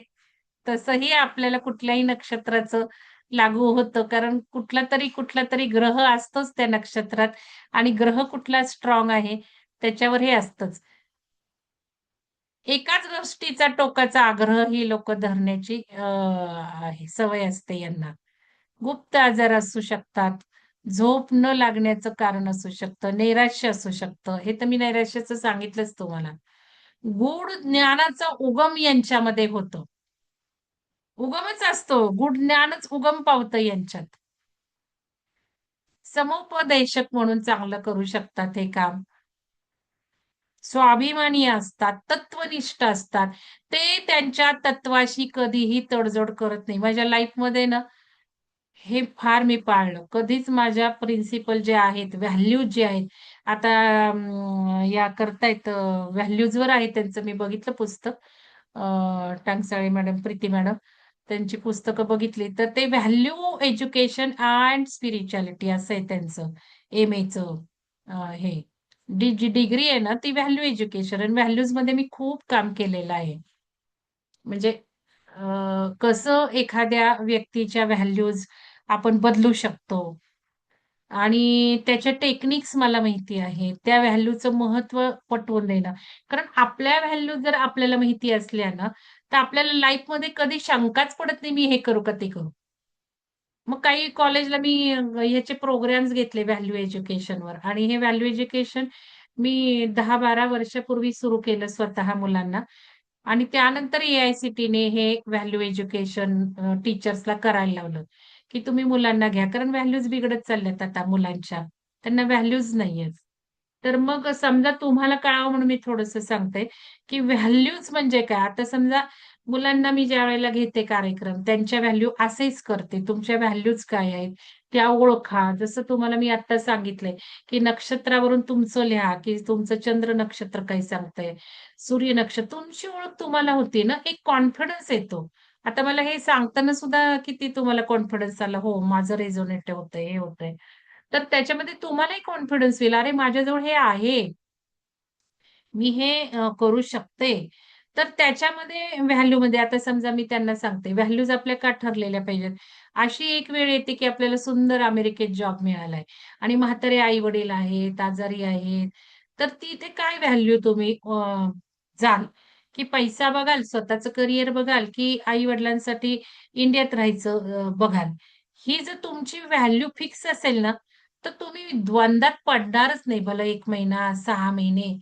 तसंही आपल्याला कुठल्याही नक्षत्राचं लागू होतं. कारण कुठला तरी ग्रह असतोच त्या नक्षत्रात आणि ग्रह कुठला स्ट्रॉंग आहे त्याच्यावर हे असतंच. एकाच गोष्टीचा टोकाचा आग्रह ही लोकं धरण्याची आहे सवय असते यांना. गुप्त आजार असू शकतात. झोप न लागण्याचं कारण असू शकतं. नैराश्य असू शकतं. हे तर मी नैराश्याचं सांगितलंच तुम्हाला. गूढ ज्ञानाचा उगम यांच्यामध्ये होतो. उगमच असतो. गूढ ज्ञानच उगम पावतं यांच्यात. समुपदेशक म्हणून चांगलं करू शकतात हे काम. स्वाभिमानी असतात, तत्वनिष्ठ असतात. ते त्यांच्या तत्वाशी कधीही तडजोड करत नाही. माझ्या लाईफमध्ये ना, हे फार मी पाळलं. कधीच माझ्या प्रिन्सिपल जे आहेत, व्हॅल्यूज जे आहेत, आता या करतायत व्हॅल्यूजवर आहे त्यांचं मी बघितलं पुस्तक. टांगसाळे मॅडम, प्रीती मॅडम त्यांची पुस्तकं बघितली, तर ते व्हॅल्यू एज्युकेशन अँड स्पिरिच्युअलिटी असं आहे त्यांचं एम-एचं हे. जी डिग्री आहे ना, ती व्हॅल्यू एज्युकेशन आणि व्हॅल्यूजमध्ये मी खूप काम केलेलं आहे. म्हणजे कसं एखाद्या व्यक्तीच्या व्हॅल्यूज आपण बदलू शकतो आणि त्याच्या टेक्निक्स मला माहिती आहेत. त्या व्हॅल्यूचं महत्त्व पटवून देणं. कारण आपल्या व्हॅल्यू जर आपल्याला माहिती असल्या ना, तर आपल्याला लाईफमध्ये कधी शंकाच पडत नाही, मी हे करू का ते करू? मग काही कॉलेजला मी ह्याचे प्रोग्राम्स घेतले व्हॅल्यू एज्युकेशनवर आणि हे व्हॅल्यू एज्युकेशन मी 10-12 वर्षापूर्वी सुरू केलं स्वतः मुलांना आणि त्यानंतर ए-आय-सी-टीने हे व्हॅल्यू एज्युकेशन टीचर्सला करायला लावलं, की तुम्ही मुलांना घ्या. कारण व्हॅल्यूज बिघडत चालल्यात आता मुलांच्या. त्यांना व्हॅल्यूज नाहीयेत. तर मग समजा तुम्हाला कळावं म्हणून मी थोडंसं सांगते, की व्हॅल्यूज म्हणजे काय? आता समजा मुलांना मी ज्यावेळेला घेते कार्यक्रम, त्यांच्या व्हॅल्यू असेस करते. तुमच्या व्हॅल्यूज काय आहेत? त्या ओळखा. जसं तुम्हाला मी आत्ता सांगितलंय, की नक्षत्रावरून तुमचं लिहा, की तुमचं चंद्र नक्षत्र काय सांगतंय, सूर्य नक्षत्र. तुमची ओळख तुम्हाला होती ना, एक कॉन्फिडन्स येतो. आता मला हे सांगताना सुद्धा किती तुम्हाला कॉन्फिडन्स आला, हो माझं रेझोनेट होतंय, हे होतंय. तर त्याच्यामध्ये तुम्हालाही कॉन्फिडन्स येईल, अरे माझ्याजवळ हे आहे. मी हे करू शकते. तर त्याच्यामध्ये व्हॅल्यूमध्ये आता समजा मी त्यांना सांगते, व्हॅल्यूज आपल्या का ठरलेल्या पाहिजेत. अशी एक वेळ येते, की आपल्याला सुंदर अमेरिकेत जॉब मिळालाय आणि म्हातारे आई-वडील आहेत, आजारी आहेत. तर तिथे काय व्हॅल्यू तुम्ही जाल, की पैसा बघाल, स्वतःचं करियर बघाल, की आई-वडिलांसाठी इंडियात राहायचं बघाल. ही जर तुमची व्हॅल्यू फिक्स असेल ना, तर तुम्ही द्वंद्वात पडणारच नाही. भलं 1 महिना, 6 महिने.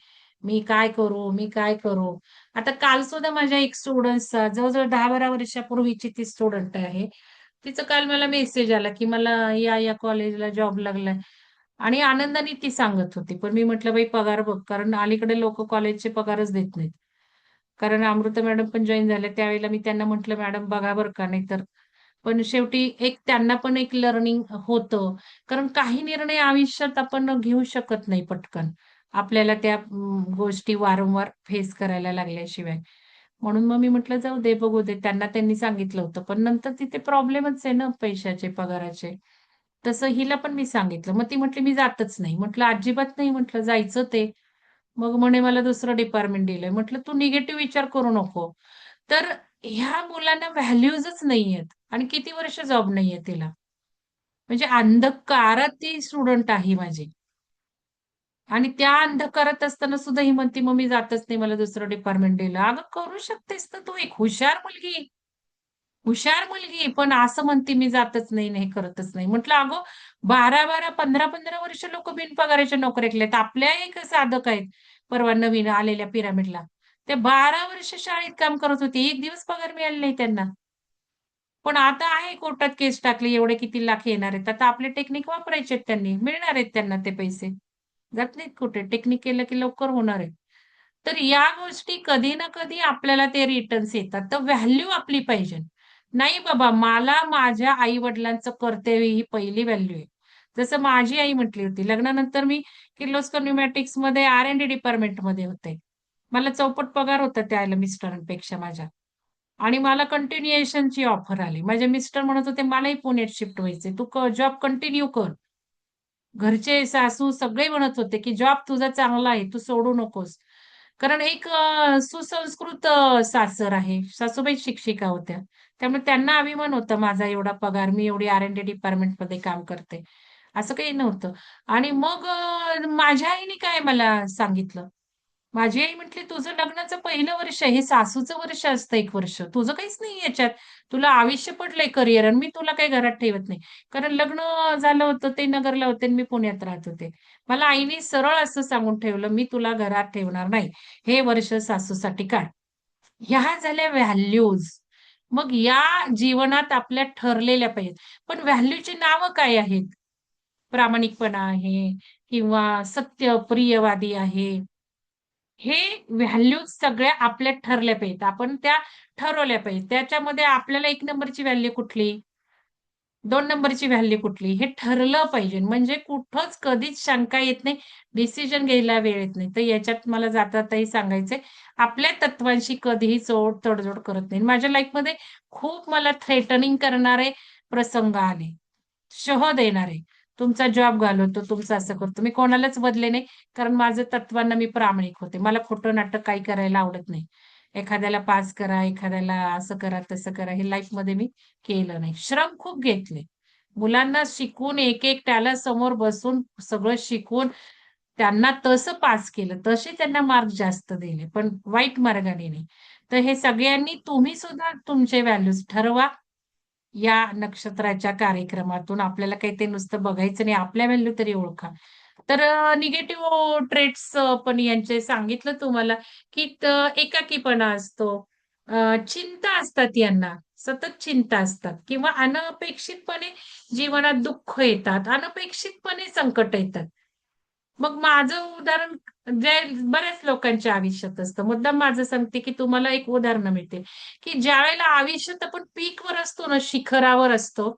मी काय करू? मी काय करू? आता काल सुद्धा माझ्या एक स्टुडंट्सचा जवळ-जवळ 10-12 वर्षापूर्वीची ती स्टुडंट आहे. तिचं काल मला मेसेज आला, की मला या कॉलेजला जॉब लागलाय आणि आनंदाने ती सांगत होती. पण मी म्हटलं, "बाई पगार बघ." कारण अलीकडे लोकं कॉलेजचे पगारच देत नाहीत. कारण अमृता मॅडम पण जॉइन झाल्या त्यावेळेला मी त्यांना म्हटलं, "मॅडम बघा बरं का, नाहीतर." पण शेवटी एक त्यांना पण एक लर्निंग होतं. कारण काही निर्णय आयुष्यात आपण घेऊ शकत नाही पटकन. आपल्याला त्या गोष्टी वारंवार फेस करायला लागल्याशिवाय. म्हणून मग मी म्हटलं जाऊ दे, बघू दे. त्यांना त्यांनी सांगितलं होतं. पण नंतर तिथे प्रॉब्लेमच आहे ना पैशाचे, पगाराचे. तसं हिला पण मी सांगितलं. मग ती म्हटली, "मी जातच नाही." म्हटलं, "अजिबात नाही." म्हटलं, "जायचं ते." मग म्हणे, "मला दुसरं डिपार्टमेंट दिलंय." म्हटलं, "तू निगेटिव्ह विचार करू नको." तर ह्या मुलांना व्हॅल्यूजच नाहीयेत आणि किती वर्ष जॉब नाहीये तिला. म्हणजे अंधकारात ती स्टुडंट आहे माझी. आणि त्या अंधकारात असताना सुद्धा ही म्हणते, "मग मी जातच नाही, मला दुसरं डिपार्टमेंट दिलं." अगं करू शकतेस तर तू एक हुशार मुलगी, पण असं म्हणते, "मी जातच नाही आणि हे करतच नाही." म्हटलं, "अगं 12-12, 15-15 वर्ष लोकं बिनपगाराच्या नोकऱ्या केल्यात. आपल्या एक साधक आहेत, परवा नवीन आलेल्या पिरामिडला. ते 12 वर्ष शाळेत काम करत होते. एक दिवस पगार मिळाला नाही त्यांना. पण आता आहे कोर्टात केस टाकली, एवढे किती लाख येणार आहेत. आता आपले टेक्निक वापरायचे आहेत त्यांनी. मिळणार आहेत त्यांना ते पैसे. जात नाहीत कुठे. टेक्निक केलं की लवकर होणार आहे. तर या गोष्टी कधी ना कधी आपल्याला ते रिटर्न्स येतात. तर व्हॅल्यू आपली पाहिजे. नाही बाबा, मला माझ्या आई-वडिलांचं कर्तव्य ही पहिली व्हॅल्यू आहे. जसं माझी आई म्हटली होती, लग्नानंतर मी किर्लोस्कर न्यूमॅटिक्समध्ये आर-एन-डी डिपार्टमेंटमध्ये होते. मला चौपट पगार होता त्यावेळेला मिस्टरांपेक्षा माझ्या. आणि मला कंटिन्युएशनची ऑफर आली. माझे मिस्टर म्हणत होते, "मलाही पुण्यात शिफ्ट व्हायचंय. तू जॉब कंटिन्यू कर." घरचे, सासू सगळे म्हणत होते, की "जॉब तुझा चांगला आहे, तू सोडू नकोस." कारण एक सुसंस्कृत सासर आहे. सासूबाई शिक्षिका होत्या. त्यामुळे त्यांना अभिमान होता माझा एवढा पगार, मी एवढी आर-एन-डी डिपार्टमेंटमध्ये काम करते. असं काही नव्हतं. आणि मग माझ्या आईने काय मला सांगितलं, माझी आई म्हटली, "तुझं लग्नाचं पहिलं वर्ष आहे. हे सासूचं वर्ष असतं 1 वर्ष. तुझं काहीच नाही याच्यात. तुला आयुष्य पडलंय करिअर आणि मी तुला काही घरात ठेवत नाही." कारण लग्न झालं होतं ते नगरला होते आणि मी पुण्यात राहत होते. मला आईने सरळ असं सांगून ठेवलं, "मी तुला घरात ठेवणार नाही. हे वर्ष सासूसाठी काढ." ह्या झाल्या व्हॅल्यूज. मग या जीवनात आपल्या ठरलेल्या पाहिजेत. पण व्हॅल्यूची नावं काय आहेत? प्रामाणिकपणा आहे किंवा सत्य, प्रियवादी आहे. हे व्हॅल्यूज सगळ्या आपल्या ठरल्या पाहिजेत. आपण त्या ठरवल्या पाहिजेत. त्याच्यामध्ये आपल्याला 1 नंबरची व्हॅल्यू कुठली? 2 नंबरची व्हॅल्यू कुठली हे ठरलं पाहिजे. म्हणजे कुठंच कधीच शंका येत नाही, डिसिजन घ्यायला वेळ येत नाही. तर याच्यात मला जाता-जाताही सांगायचंय, आपल्या तत्वांशी कधीही तडजोड करत नाही. माझ्या लाईफमध्ये खूप मला थ्रेटनिंग करणारे प्रसंग आले. शह देणारे. तुमचा जॉब घालवतो, तुमचं असं करतो. मी कोणालाच बदले नाही, कारण माझं तत्वांना मी प्रामाणिक होते. मला खोटं नाटक काही करायला आवडत नाही. एखाद्याला पास करा, एखाद्याला असं करा, तसं करा, हे लाईफमध्ये मी केलं नाही. श्रम खूप घेतले. मुलांना शिकवून एक-एक त्याला समोर बसून सगळं शिकवून त्यांना तसं पास केलं. तसे त्यांना मार्क जास्त दिले, पण वाईट मार्गाने नाही. तर हे सगळ्यांनी तुम्ही सुद्धा तुमचे व्हॅल्यूज ठरवा. या नक्षत्राच्या कार्यक्रमातून आपल्याला काही ते नुसतं बघायचं नाही, आपल्या व्हॅल्यू तरी ओळखा. तर निगेटिव्ह ट्रेट्स पण यांचे सांगितलं तुम्हाला, की एकाकीपणा असतो. चिंता असतात यांना, सतत चिंता असतात किंवा अनपेक्षितपणे जीवनात दुःख येतात, अनपेक्षितपणे संकट येतात. मग माझं उदाहरण जे बऱ्याच लोकांच्या आयुष्यात असतं. मुद्दाम माझं सांगते, की तुम्हाला एक उदाहरण मिळतील, की ज्यावेळेला आयुष्यात आपण पीकवर असतो ना, शिखरावर असतो.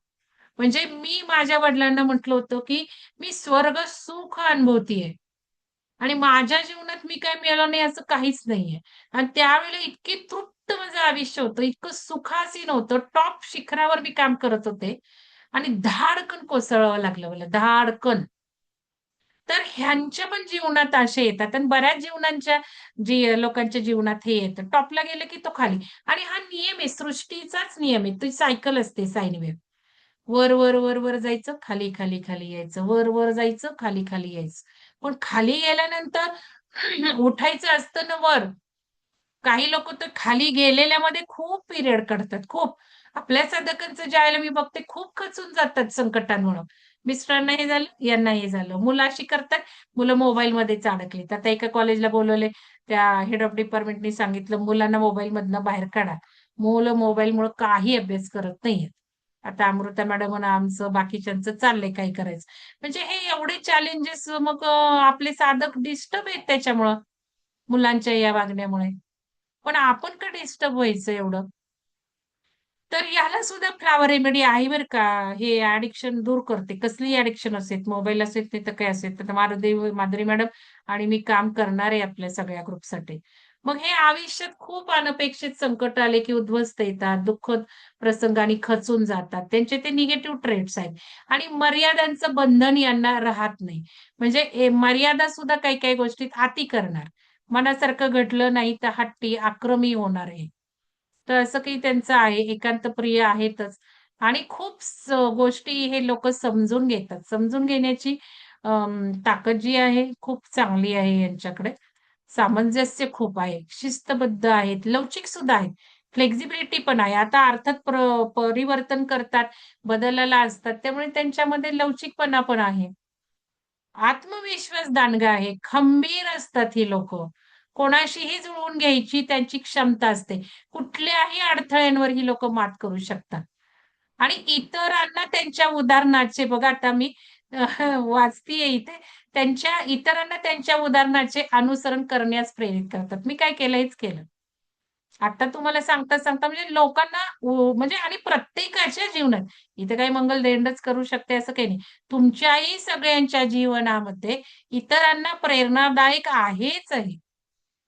म्हणजे मी माझ्या वडिलांना म्हटलं होतं, की मी स्वर्ग सुख अनुभवतीये आणि माझ्या जीवनात मी काय मिळालं नाही असं काहीच नाहीये. आणि त्यावेळेला इतकी तृप्त माझं आयुष्य होतं, इतकं सुखासीन होतं. टॉप शिखरावर मी काम करत होते आणि धाडकन कोसळावं लागलं मला, धाडकन. तर ह्यांच्या पण जीवनात असे येतात आणि बऱ्याच जीवनांच्या लोकांच्या जीवनात हे येतं. टॉपला गेलं की तो खाली आणि हा नियम आहे, सृष्टीचाच नियम आहे. ती सायकल असते साइन वेव्ह. वर, वर, वर, वर जायचं, खाली, खाली, खाली यायचं. वर, वर जायचं, खाली, खाली यायचं. पण खाली गेल्यानंतर उठायचं असतं ना वर. काही लोकं तर खाली गेलेल्यामध्ये खूप पिरियड काढतात, खूप. आपल्या साधकांचं ज्यावेळेला मी बघते खूप खचून जातात संकटांमुळं. मिस्टरांना हे झालं, यांना हे झालं. मुलं अशी करतात, मुलं मोबाईलमध्येच अडकलीत. आता एका कॉलेजला बोलवले, त्या हेड ऑफ डिपार्टमेंटनी सांगितलं, "मुलांना मोबाईलमधनं बाहेर काढा." मुलं मोबाईलमुळं काही अभ्यास करत नाहीयेत. आता अमृता मॅडम आणि आमचं बाकीच्यांचं चाललंय काय करायचं. म्हणजे हे एवढे चॅलेंजेस मग आपले साधक डिस्टर्ब आहेत त्याच्यामुळं, मुलांच्या या वागण्यामुळे. पण आपण का डिस्टर्ब व्हायचं एवढं? तर याला सुद्धा फ्लॉवर रेमेडी आहे बरं का. हे ॲडिक्शन दूर करते. कसलीही ॲडिक्शन असेल, मोबाईल असेल नाही तर काय असेल. तर माधुरी मॅडम आणि मी काम करणार आहे आपल्या सगळ्या ग्रुपसाठी. मग हे आयुष्यात खूप अनपेक्षित संकट आले, की उद्ध्वस्त येतात, दुःखद प्रसंगाने खचून जातात. त्यांचे ते निगेटिव्ह ट्रेट्स आहेत आणि मर्यादांचं बंधन यांना राहत नाही. म्हणजे मर्यादा सुद्धा काही-काही गोष्टीत अति करणार. मनासारखं घडलं नाही तर हट्टी, आक्रमी होणार आहे. तर असं काही त्यांचं आहे. एकांतप्रिय आहेतच आणि खूप गोष्टी हे लोकं समजून घेतात. समजून घेण्याची ताकद जी आहे खूप चांगली आहे यांच्याकडे. सामंजस्य खूप आहे. शिस्तबद्ध आहेत, लवचिक सुद्धा आहेत. फ्लेक्सिबिलिटी पण आहे. आता अर्थात परिवर्तन करतात, बदलायला असतात. त्यामुळे त्यांच्यामध्ये लवचिकपणा पण आहे. आत्मविश्वास दांडगा आहे. खंबीर असतात ही लोकं. कोणाशीही जुळवून घ्यायची त्यांची क्षमता असते. कुठल्याही अडथळ्यांवर ही लोकं मात करू शकतात. आणि इतरांना त्यांच्या उदाहरणाचे बघा आता मी वाचतीये इथे. इतरांना त्यांच्या उदाहरणाचे अनुसरण करण्यास प्रेरित करतात. मी काय केलं हेच केलं. आता तुम्हाला सांगता-सांगता म्हणजे लोकांना म्हणजे आणि प्रत्येकाच्या जीवनात, इथे काही मंगलदैंडच करू शकते असं काही नाही. तुमच्याही सगळ्यांच्या जीवनामध्ये इतरांना प्रेरणादायक आहेच आहे.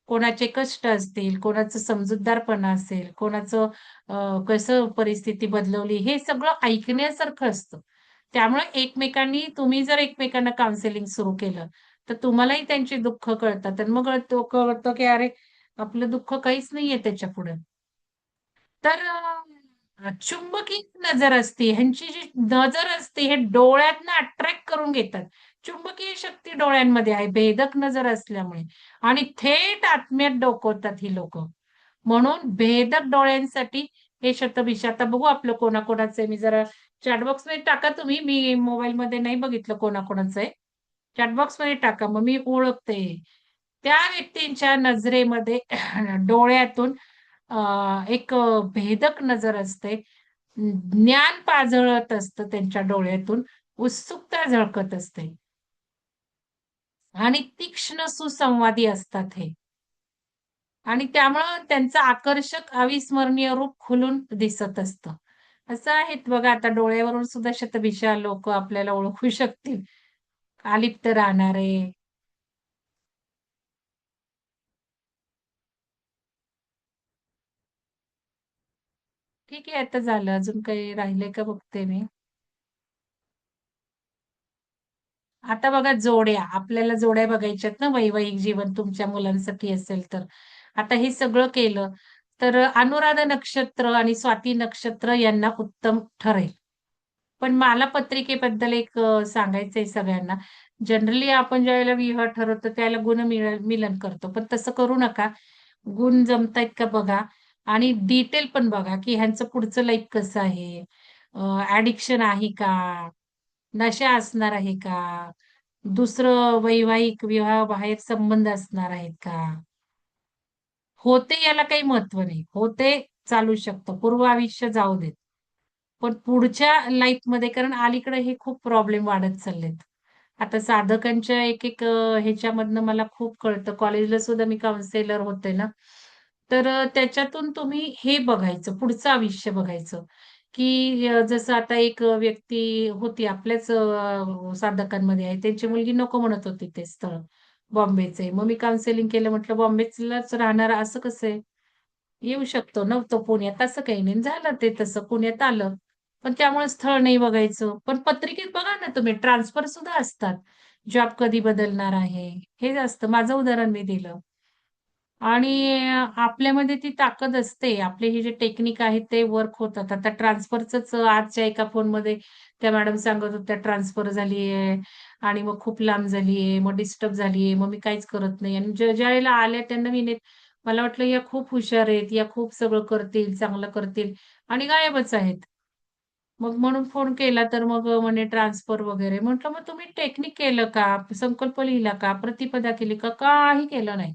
कोणाचे कष्ट असतील, कोणाचं समजूतदारपणा असेल, कोणाचं कसं परिस्थिती बदलवली, हे सगळं ऐकण्यासारखं असतं. त्यामुळे तुम्ही जर एकमेकांना काउन्सिलिंग सुरू केलं, तर तुम्हालाही त्यांची दुःख कळतात आणि मग तो कळतं, की अरे, आपलं दुःख काहीच नाहीये त्याच्यापुढे. तर चुंबकी नजर असते. ह्यांची जी नजर असते, हे डोळ्यांना अट्रॅक्ट करून घेतात. चुंबकीय शक्ती डोळ्यांमध्ये आहे, भेदक नजर असल्यामुळे आणि थेट आत्म्यात डोकवतात ही लोकं. म्हणून भेदक डोळ्यांसाठी हे शतभिषा. आता बघू आपलं कोणाकोणाचं आहे. मी जरा चॅट बॉक्समध्ये टाका तुम्ही. मी मोबाईलमध्ये नाही बघितलं कोणाकोणाचं आहे. चॅट बॉक्समध्ये टाका, मग मी ओळखते. त्या व्यक्तींच्या नजरेमध्ये डोळ्यातून एक भेदक नजर असते. ज्ञान पाझळत असतं त्यांच्या डोळ्यातून, उत्सुकता झळकत असते आणि तीक्ष्ण सुसंवादी असतात हे. आणि त्यामुळं त्यांचं आकर्षक, अविस्मरणीय रूप खुलून दिसत असतं. असं आहेत बघा आता डोळ्यावरून सुद्धा शतभिषा लोकं आपल्याला ओळखू शकतील. अलिप्त राहणारे. ठीक आहे आता झालं. अजून काही राहिलंय का बघते मी. आता बघा जोड्या. आपल्याला जोड्या बघायच्यात ना वैवाहिक जीवन तुमच्या मुलांसाठी असेल तर. आता हे सगळं केलं, तर अनुराधा नक्षत्र आणि स्वाती नक्षत्र यांना उत्तम ठरेल. पण मला पत्रिकेबद्दल एक सांगायचंय सगळ्यांना. जनरली आपण ज्यावेळेला विवाह ठरवतो त्यावेळेला गुणमिलन करतो. पण तसं करू नका. गुण जमतायत का बघा आणि डिटेल पण बघा, की ह्यांचं पुढचं लाईफ कसं आहे. ॲडिक्शन आहे का? नशा असणार आहे का? दुसरं वैवाहिक विवाहाबाहेर संबंध असणार आहेत का? होते याला काही महत्व नाही. होते चालू शकतं. पूर्व आयुष्य जाऊ देत. पण पुढच्या लाईफमध्ये कारण अलीकडे हे खूप प्रॉब्लेम वाढत चाललेत. आता साधकांच्या एक ह्याच्यामधनं मला खूप कळतं. कॉलेजला सुद्धा मी काउन्सिलर होते ना. तर त्याच्यातून तुम्ही हे बघायचं, पुढचं आयुष्य बघायचं, की जसं आता एक व्यक्ती होती आपल्याच साधकांमध्ये आहे. त्यांची मुलगी नको म्हणत होती ते स्थळ. बॉम्बेचं आहे. मग मी काउन्सिलिंग केलं म्हटलं, "बॉम्बेलाच राहणार असं कसं आहे? येऊ शकतो ना तो पुण्यात." असं काही नाही. झालं ते तसं पुण्यात आलं. पण त्यामुळे स्थळ नाही बघायचं. पण पत्रिकेत बघा ना तुम्ही ट्रान्सफर सुद्धा असतात. जॉब कधी बदलणार आहे, हे असतं. माझं उदाहरण मी दिलं. आणि आपल्यामध्ये ती ताकद असते. आपले हे जे टेक्निक आहे ते वर्क होतात. आता ट्रान्सफरचंच आजच्या एका फोनमध्ये त्या मॅडम सांगत होत्या ट्रान्सफर झाली आहे आणि मग खूप लांब झाली आहे, मग डिस्टर्ब झाली आहे, मग मी काहीच करत नाही. आणि ज्यावेळेला आल्या त्यांना मी मला वाटलं या खूप हुशार आहेत, या खूप सगळं करतील, चांगलं करतील आणि गायबच आहेत. मग म्हणून फोन केला तर मग म्हणे ट्रान्सफर वगैरे. म्हटलं मग तुम्ही टेक्निक केलं का? संकल्प लिहिला का? प्रतिपदा केली का? काही केलं नाही.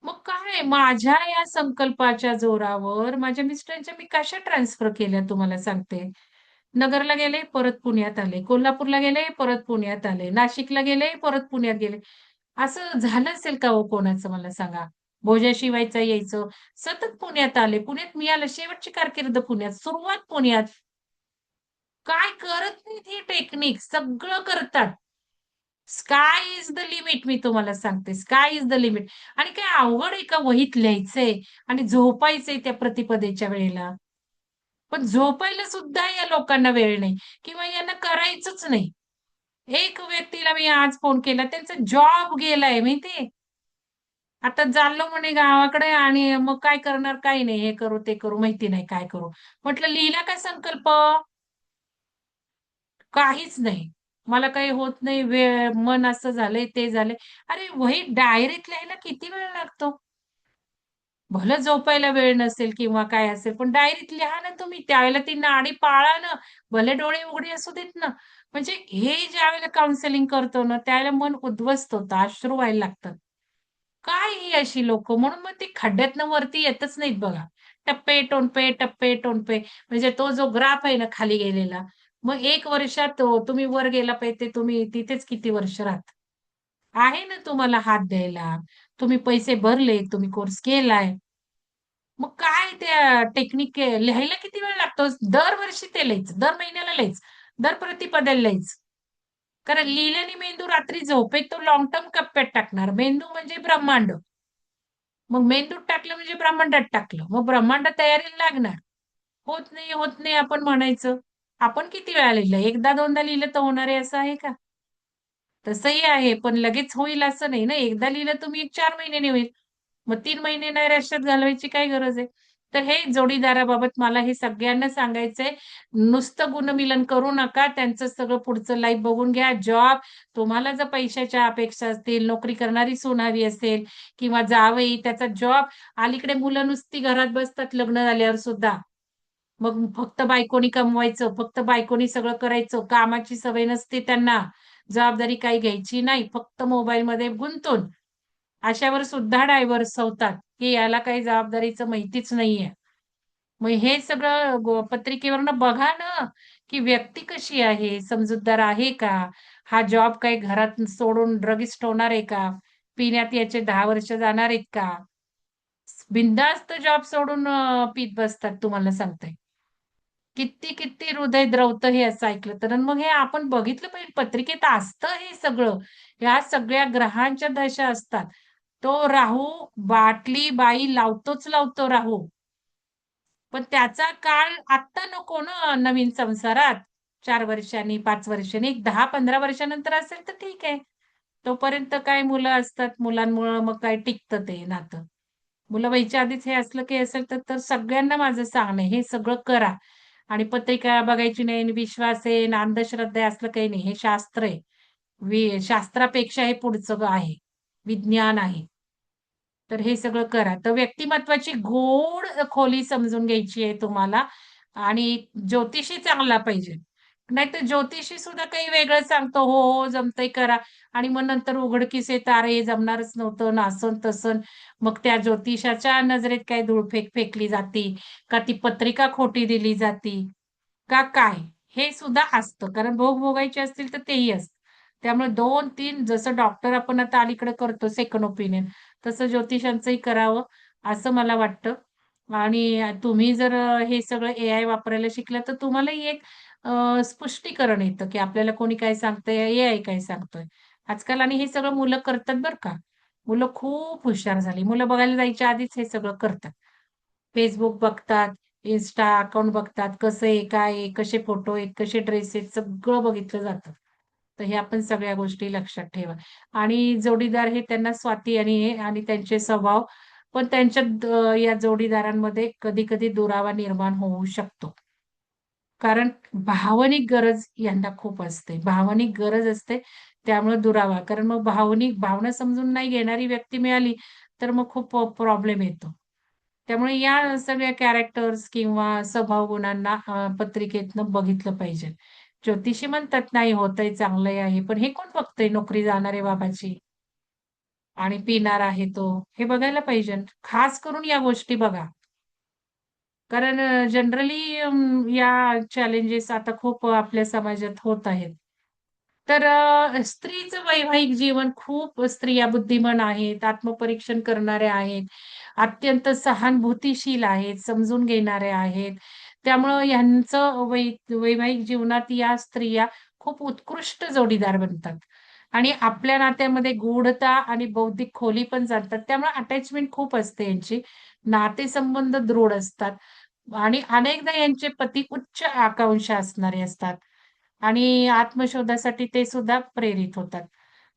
मग काय माझ्या या संकल्पाच्या जोरावर माझ्या मिस्टरांच्या मी कशा ट्रान्सफर केल्या तुम्हाला सांगते. नगरला गेले, परत पुण्यात आले. कोल्हापूरला गेले, परत पुण्यात आले. नाशिकला गेले, परत पुण्यात गेले. असं झालं असेल का हो कोणाचं मला सांगा? भोजा शिवायचा यायचं. सतत पुण्यात आले. पुण्यात मी आले. शेवटची कारकीर्द पुण्यात. सुरुवात पुण्यात. काय करत नाहीत ही टेक्निक. सगळं करतात. स्काय इज द लिमिट मी तुम्हाला सांगते. Sky is the limit. आणि काय अवघड आहे का वहीत लिहायचंय आणि झोपायचंय त्या प्रतिपदेच्या वेळेला. पण झोपायला सुद्धा या लोकांना वेळ नाही किंवा यांना करायचंच नाही. एक व्यक्तीला मी आज फोन केला, त्यांचा जॉब गेलाय माहितीये? आता चाललो म्हणे गावाकडे आणि मग काय करणार, काही नाही. हे करू, ते करू, माहिती नाही काय करू. म्हटलं लिहिला काय संकल्प? काहीच नाही. मला काही होत नाही, वेळ मन असं झालंय, ते झालंय. अरे वही डायरीत लिहायला किती वेळ लागतो? भलं झोपायला वेळ नसेल किंवा काय असेल, पण डायरीत लिहा ना तुम्ही. त्यावेळेला ती नाडी पाळा ना. भले डोळे उघडे असू देत ना. म्हणजे हे ज्यावेळेला काउन्सिलिंग करतो ना, त्यावेळेला मन उद्ध्वस्त होतं, अश्रू व्हायला लागतात. काय ही अशी लोकं? म्हणून मग ती खड्ड्यातनं वरती येतच नाहीत बघा. टप्पे-टोणपे, टप्पे-टोणपे म्हणजे तो जो ग्राफ आहे ना खाली गेलेला, मग 1 वर्षात तुम्ही वर गेला पाहिजे तुम्ही तिथेच किती वर्ष राहता. आहे ना तुम्हाला हात द्यायला. तुम्ही पैसे भरले, तुम्ही कोर्स केलाय. मग काय त्या टेक्निक लिहायला किती वेळ लागतो? दरवर्षी ते लिहायचं, दर महिन्याला लिहायचं, दर प्रतिपदाला लिहायचं. कारण लिहिल्याने मेंदू रात्री झोपेत तो लाँग टर्म कप्प्यात टाकणार. मेंदू म्हणजे ब्रह्मांड. मग मेंदूत टाकलं म्हणजे ब्रह्मांडात टाकलं. मग ब्रह्मांड तयारीला लागणार. होत नाही, होत नाही आपण म्हणायचं. आपण किती वेळा लिहिलं? एकदा दोनदा लिहिलं तर होणार आहे असं आहे का? तसंही आहे, पण लगेच होईल असं नाही ना. एकदा लिहिलं तुम्ही 4 महिन्याने होईल. मग 3 महिने नैराश्यात घालवायची काय गरज आहे? तर हे जोडीदाराबाबत मला हे सगळ्यांना सांगायचंय. नुसतं गुणमिलन करू नका. त्यांचं सगळं पुढचं लाईफ बघून घ्या. जॉब तुम्हाला जर पैशाच्या अपेक्षा असतील, नोकरी करणारी सून हवी असेल किंवा जावई त्याचा जॉब. अलीकडे मुलं नुसती घरात बसतात लग्न झाल्यावर सुद्धा. मग फक्त बायकोनी कमवायचं, फक्त बायकोनी सगळं करायचं. कामाची सवय नसते त्यांना. जबाबदारी काही घ्यायची नाही. फक्त मोबाईलमध्ये गुंतून. अशावर सुद्धा डायव्हर्स होतात, की याला काही जबाबदारीचं माहितीच नाहीये. मग हे सगळं पत्रिकेवरनं बघा ना, की व्यक्ती कशी आहे, समजूतदार आहे का? हा जॉब काही घरात सोडून ड्रगिस्ट होणार आहे का? पिण्यात याचे 10 वर्ष जाणार आहेत का? बिनधास्त जॉब सोडून पीत बसतात तुम्हाला सांगते. किती किती हृदय द्रवतं हे असं ऐकलं तर. आणि मग हे आपण बघितलं पाहिजे, पत्रिकेत असतं हे सगळं. ह्या सगळ्या ग्रहांच्या दशा असतात. तो राहू बाटली बाई लावतोच लावतो राहू. पण त्याचा काळ आत्ता नको ना नवीन संसारात. 4 वर्षांनी, 5 वर्षांनी, एक 10-15 वर्षानंतर असेल तर ठीक आहे. तोपर्यंत काय मुलं असतात, मुलांमुळं मग काय टिकतं ते नातं. मुलं व्हायच्या आधीच हे असलं की असेल तर तर सगळ्यांना माझं सांगणं आहे, हे सगळं करा. आणि पत्रिका बघायची नाही आणि विश्वास आहे आणि अंधश्रद्धा आहे असलं काही नाही. हे शास्त्र आहे. शास्त्रापेक्षा हे पुढचं आहे. विज्ञान आहे. तर हे सगळं करा. तर व्यक्तिमत्त्वाची गोड खोली समजून घ्यायची आहे तुम्हाला आणि ज्योतिषी चांगला पाहिजे. नाहीतर ज्योतिषी सुद्धा काही वेगळं सांगतो, "हो, हो, जमतंय करा." आणि मग नंतर उघडकीस येतं, "अरे, हे जमणारच नव्हतं." ना असं-तसं. मग त्या ज्योतिषाच्या नजरेत काय धूळफेक फेकली जाते, का ती पत्रिका खोटी दिली जाते, का काय? हे सुद्धा असतं. कारण भोग भोगायचे असतील तर तेही असतं. त्यामुळे 2-3 जसं डॉक्टर आपण आता अलीकडे करतो सेकंड ओपिनियन, तसं ज्योतिषांचंही करावं असं मला वाटतं. आणि तुम्ही जर हे सगळं एआय वापरायला शिकला तर तुम्हालाही एक स्पष्टीकरण येतं, की आपल्याला कोणी काय सांगतंय, एआय काय सांगतोय. आजकाल आणि हे सगळं मुलं करतात बरं का. मुलं खूप हुशार झाली. मुलं बघायला जायच्या आधीच हे सगळं करतात. Facebook बघतात, Insta अकाउंट बघतात, कसं आहे, काय आहे, कसे फोटो आहेत, कसे ड्रेस आहेत, सगळं बघितलं जातं. तर ह्या पण सगळ्या गोष्टी लक्षात ठेवा. आणि जोडीदार हे त्यांना स्वाती आणि हे आणि त्यांचे स्वभाव पण त्यांच्यात या जोडीदारांमध्ये कधी-कधी दुरावा निर्माण होऊ शकतो. कारण भावनिक गरज यांना खूप असते. भावनिक गरज असते, त्यामुळे दुरावा. कारण मग भावनिक भावना समजून नाही घेणारी व्यक्ती मिळाली, तर मग खूप प्रॉब्लेम येतो. त्यामुळे या सगळ्या कॅरेक्टर्स किंवा स्वभाव गुणांना पत्रिकेतनं बघितलं पाहिजे. ज्योतिषी म्हणतात, "नाही होतंय, चांगलं आहे." पण हे कोण बघतंय नोकरी जाणार आहे बाबाची आणि पिणारा आहे तो, हे बघायला पाहिजे. खास करून या गोष्टी बघा. कारण जनरली या चॅलेंजेस आता खूप आपल्या समाजात होत आहेत. तर स्त्रीचं वैवाहिक जीवन खूप स्त्रिया बुद्धिमान आहेत, आत्मपरीक्षण करणाऱ्या आहेत, अत्यंत सहानुभूतीशील आहेत, समजून घेणाऱ्या आहेत. त्यामुळं ह्यांचं वैवाहिक जीवनात या स्त्रिया खूप उत्कृष्ट जोडीदार बनतात आणि आपल्या नात्यामध्ये गूढता आणि बौद्धिक खोली पण जातात. त्यामुळे अटॅचमेंट खूप असते यांची. नातेसंबंध दृढ असतात. आणि अनेकदा यांचे पती उच्च आकांक्षा असणारे असतात आणि आत्मशोधासाठी ते सुद्धा प्रेरित होतात.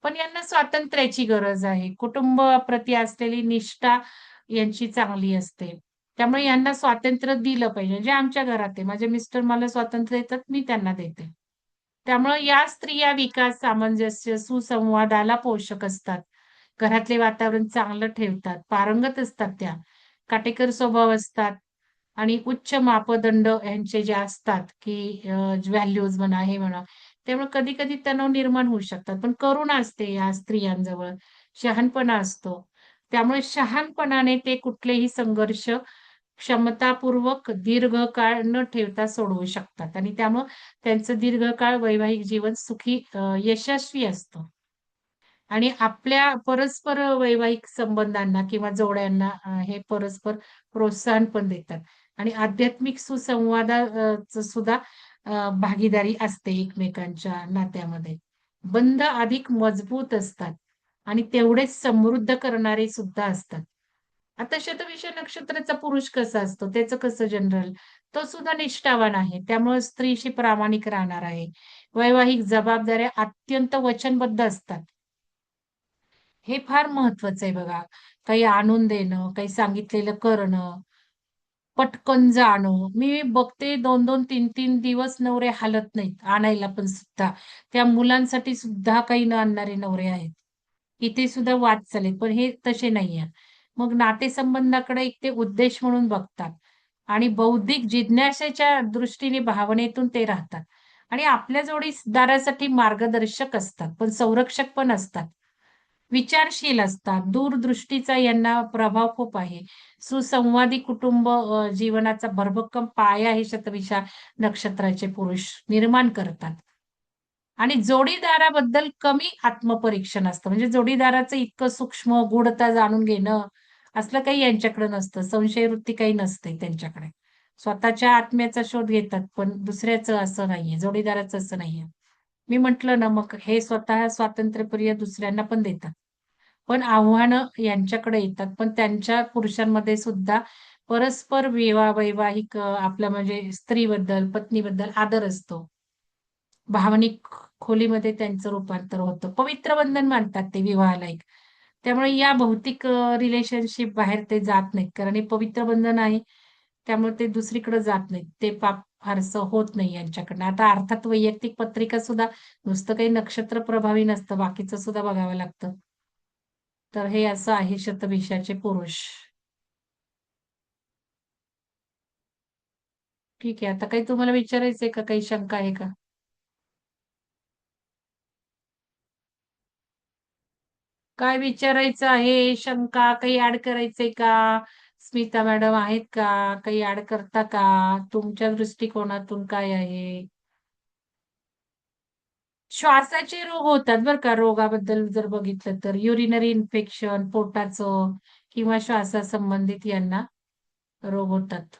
पण यांना स्वातंत्र्याची गरज आहे. कुटुंबाप्रती असलेली निष्ठा यांची चांगली असते. त्यामुळे यांना स्वातंत्र्य दिलं पाहिजे. जे आमच्या घरात आहे. माझे मिस्टर मला स्वातंत्र्य देतात, मी त्यांना देते. त्यामुळे या स्त्रिया विकास, सामंजस्य, सुसंवादाला पोषक असतात. घरातले वातावरण चांगलं ठेवतात. पारंगत असतात त्या. काटेकर स्वभाव असतात. आणि उच्च मापदंड यांचे जे असतात, की व्हॅल्यूज म्हणा, हे म्हणा, त्यामुळे कधी-कधी तणाव निर्माण होऊ शकतात. पण करुणा असते या स्त्रियांजवळ, शहाणपणा असतो. त्यामुळे शहाणपणाने ते कुठलेही संघर्ष क्षमतापूर्वक दीर्घकाळ न ठेवता सोडवू शकतात आणि त्यामुळं त्यांचं दीर्घकाळ वैवाहिक जीवन सुखी यशस्वी असतं. आणि आपल्या परस्पर वैवाहिक संबंधांना किंवा जोड्यांना हे परस्पर प्रोत्साहन पण देतात आणि आध्यात्मिक च सुद्धा भागीदारी असते एकमेकांच्या नात्यामध्ये. बंध अधिक मजबूत असतात आणि तेवढेच समृद्ध करणारे सुद्धा असतात. आता शतभिषा नक्षत्राचा पुरुष कसा असतो, त्याचं कसं जनरल, तो सुद्धा निष्ठावान आहे. त्यामुळे स्त्रीशी प्रामाणिक राहणार आहे. वैवाहिक जबाबदाऱ्या अत्यंत वचनबद्ध असतात. हे फार महत्वाचं आहे बघा. काही आणून देणं, काही सांगितलेलं करणं, पटकन जाणं. मी बघते 2-2, 3-3 दिवस नवरे हालत नाहीत आणायला पण सुद्धा. त्या मुलांसाठी सुद्धा काही न आणणारे नवरे आहेत. इथे सुद्धा वाद चालेल, पण हे तसे नाहीये. मग नातेसंबंधाकडे एक ते उद्देश म्हणून बघतात आणि बौद्धिक जिज्ञासेच्या दृष्टीने भावनेतून ते राहतात आणि आपल्या जोडीदारासाठी मार्गदर्शक असतात, पण संरक्षक पण असतात. विचारशील असतात, दूरदृष्टीचा यांना प्रभाव खूप आहे. सुसंवादी कुटुंब जीवनाचा भरभक्कम पाया हे शतभिषा नक्षत्राचे पुरुष निर्माण करतात. आणि जोडीदाराबद्दल कमी आत्मपरीक्षण असतं. म्हणजे जोडीदाराचं इतकं सूक्ष्म गूढता जाणून घेणं, असलं काही यांच्याकडे नसतं. संशयवृत्ती काही नसते त्यांच्याकडे. स्वतःच्या आत्म्याचा शोध घेतात, पण दुसऱ्याचं असं नाहीये, जोडीदाराचं असं नाहीये. मी म्हंटल ना, मग हे स्वतः स्वातंत्र्यप्रिय दुसऱ्यांना पण देतात. पण आव्हानं यांच्याकडे येतात. पण त्यांच्या पुरुषांमध्ये सुद्धा परस्पर वैवाहिक आपलं म्हणजे स्त्रीबद्दल, पत्नीबद्दल आदर असतो. भावनिक खोलीमध्ये त्यांचं रूपांतर होतं. पवित्र बंधन मानतात ते विवाहाला एक. त्यामुळे या भौतिक रिलेशनशिप बाहेर ते जात नाहीत. कारण हे पवित्र बंधन आहे. त्यामुळे ते दुसरीकडे जात नाहीत. ते पाप फारसं होत नाही यांच्याकडनं. आता अर्थात वैयक्तिक पत्रिका सुद्धा नुसतं काही नक्षत्र प्रभावी नसतं. बाकीचं सुद्धा बघावं लागतं. तर हे असं आहे शतभिषाचे पुरुष. ठीक आहे. आता काही तुम्हाला विचारायचंय का? काही शंका आहे का? काय विचारायचं आहे? शंका काही ऍड करायचंय का? स्मिता मॅडम आहेत का? काही ऍड करता का? तुमच्या दृष्टिकोनातून काय आहे? श्वासाचे रोग होतात बरं का. रोगाबद्दल जर बघितलं तर युरिनरी इन्फेक्शन, पोटाचं किंवा श्वासासंबंधित यांना रोग होतात.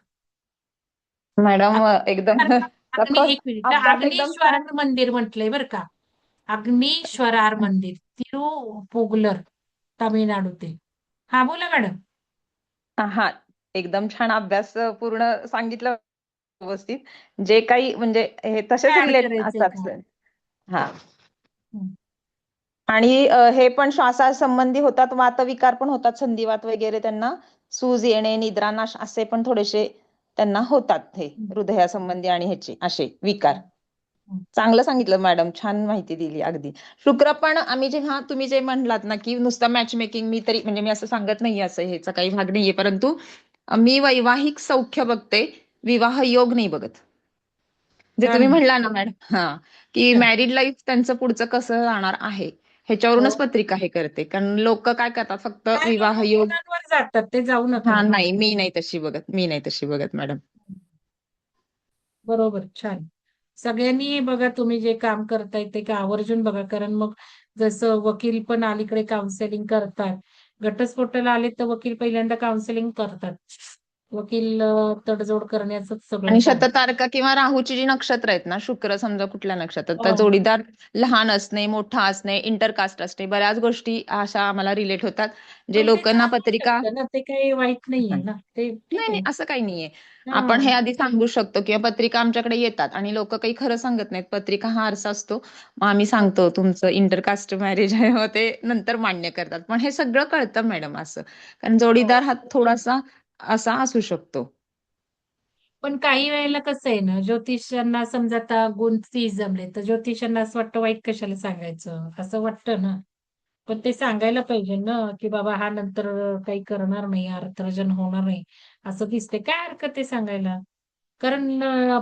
मॅडम एकदम एक सखोल मिनिट. अभ्यास एकदम अग्नीश्वरार छान. मंदिर म्हटलंय बरं का. अग्नीश्वरार मंदिर, तिरुपुगलर, तामिळनाडू ते. हा बोला मॅडम. हा, एकदम छान अभ्यास पूर्ण सांगितलं व्यवस्थित. जे काही म्हणजे हे तसेच काय ऍड रिलेट करायचंय असतात का? सर. हा. हं. आणि हे पण श्वासासंबंधी होतात, वातविकार पण होतात, संधिवात वगैरे त्यांना सूज येणे, निद्रानाश असे पण थोडेसे त्यांना होतात, हे हं. हृदयासंबंधी आणि ह्याचे असे विकार. हं. चांगलं सांगितलं मॅडम, छान माहिती दिली अगदी. शुक्र पण आम्ही जेव्हा तुम्ही जे म्हणलात ना की नुसतं मॅच मेकिंग, मी तरी म्हणजे मी असं सांगत नाही, असं ह्याचा काही भाग नाहीये, परंतु मी वैवाहिक सौख्य बघते, विवाह योग नाही बघत. जे तुम्ही छान आहे. म्हणला ना मॅडम, हा, की हं. मॅरिड लाईफ त्यांचं पुढचं कसं जाणार आहे हो. ह्याच्यावरूनच पत्रिका हे करते. कारण लोक काय करतात, फक्त काही विवाह लोक योग. गुणांवर जातात, ते जाऊ नका. हा, नाही, मी नाही तशी बघत, मी नाही तशी बघत मॅडम. बरोबर, छान. सगळ्यांनी बघा, तुम्ही जे काम करताय ते का आवर्जून बघा. कारण मग जसं वकील पण अलीकडे काउन्सिलिंग करतात. घटस्फोटाला आले तर वकील पहिल्यांदा काउन्सिलिंग करतात. वकील तडजोड करण्याचं सगळं आणि सांग. शततारका किंवा राहूची जी नक्षत्र आहेत ना, शुक्र समजा कुठल्या नक्षत्रात, तर हो. जोडीदार लहान असणे, मोठा असणे, इंटरकास्ट असणे, बऱ्याच गोष्टी अशा आम्हाला रिलेट होतात. जे पण ते लोकांना चांगलं पत्रिका. शकतं ना, ते काही वाईट हा. नाहीये ना, ते नाही ठीक नाही, आहे. असं काही नाहीये. आपण हे हा. आधी सांगू शकतो, किंवा पत्रिका आमच्याकडे येतात आणि लोक काही खरं सांगत नाहीत. पत्रिका हा आरसा असतो, मग आम्ही सांगतो तुमचं इंटरकास्ट मॅरेज आहे, मग ते नंतर मान्य करतात. पण हे सगळं कळतं मॅडम असं, कारण हो. जोडीदार हा थोडासा असा असू शकतो. पण काही वेळेला कसं आहे ना, ज्योतिषांना समजा आता गुण 30 जमले, तर ज्योतिषांना असं वाटतं वाईट कशाला सांगायचं, असं वाटतं ना. पण ते सांगायला पाहिजे ना, की बाबा हा नंतर काही करणार नाही, अर्थार्जन होणार नाही, असं दिसते. काय हरकत आहे सांगायला? कारण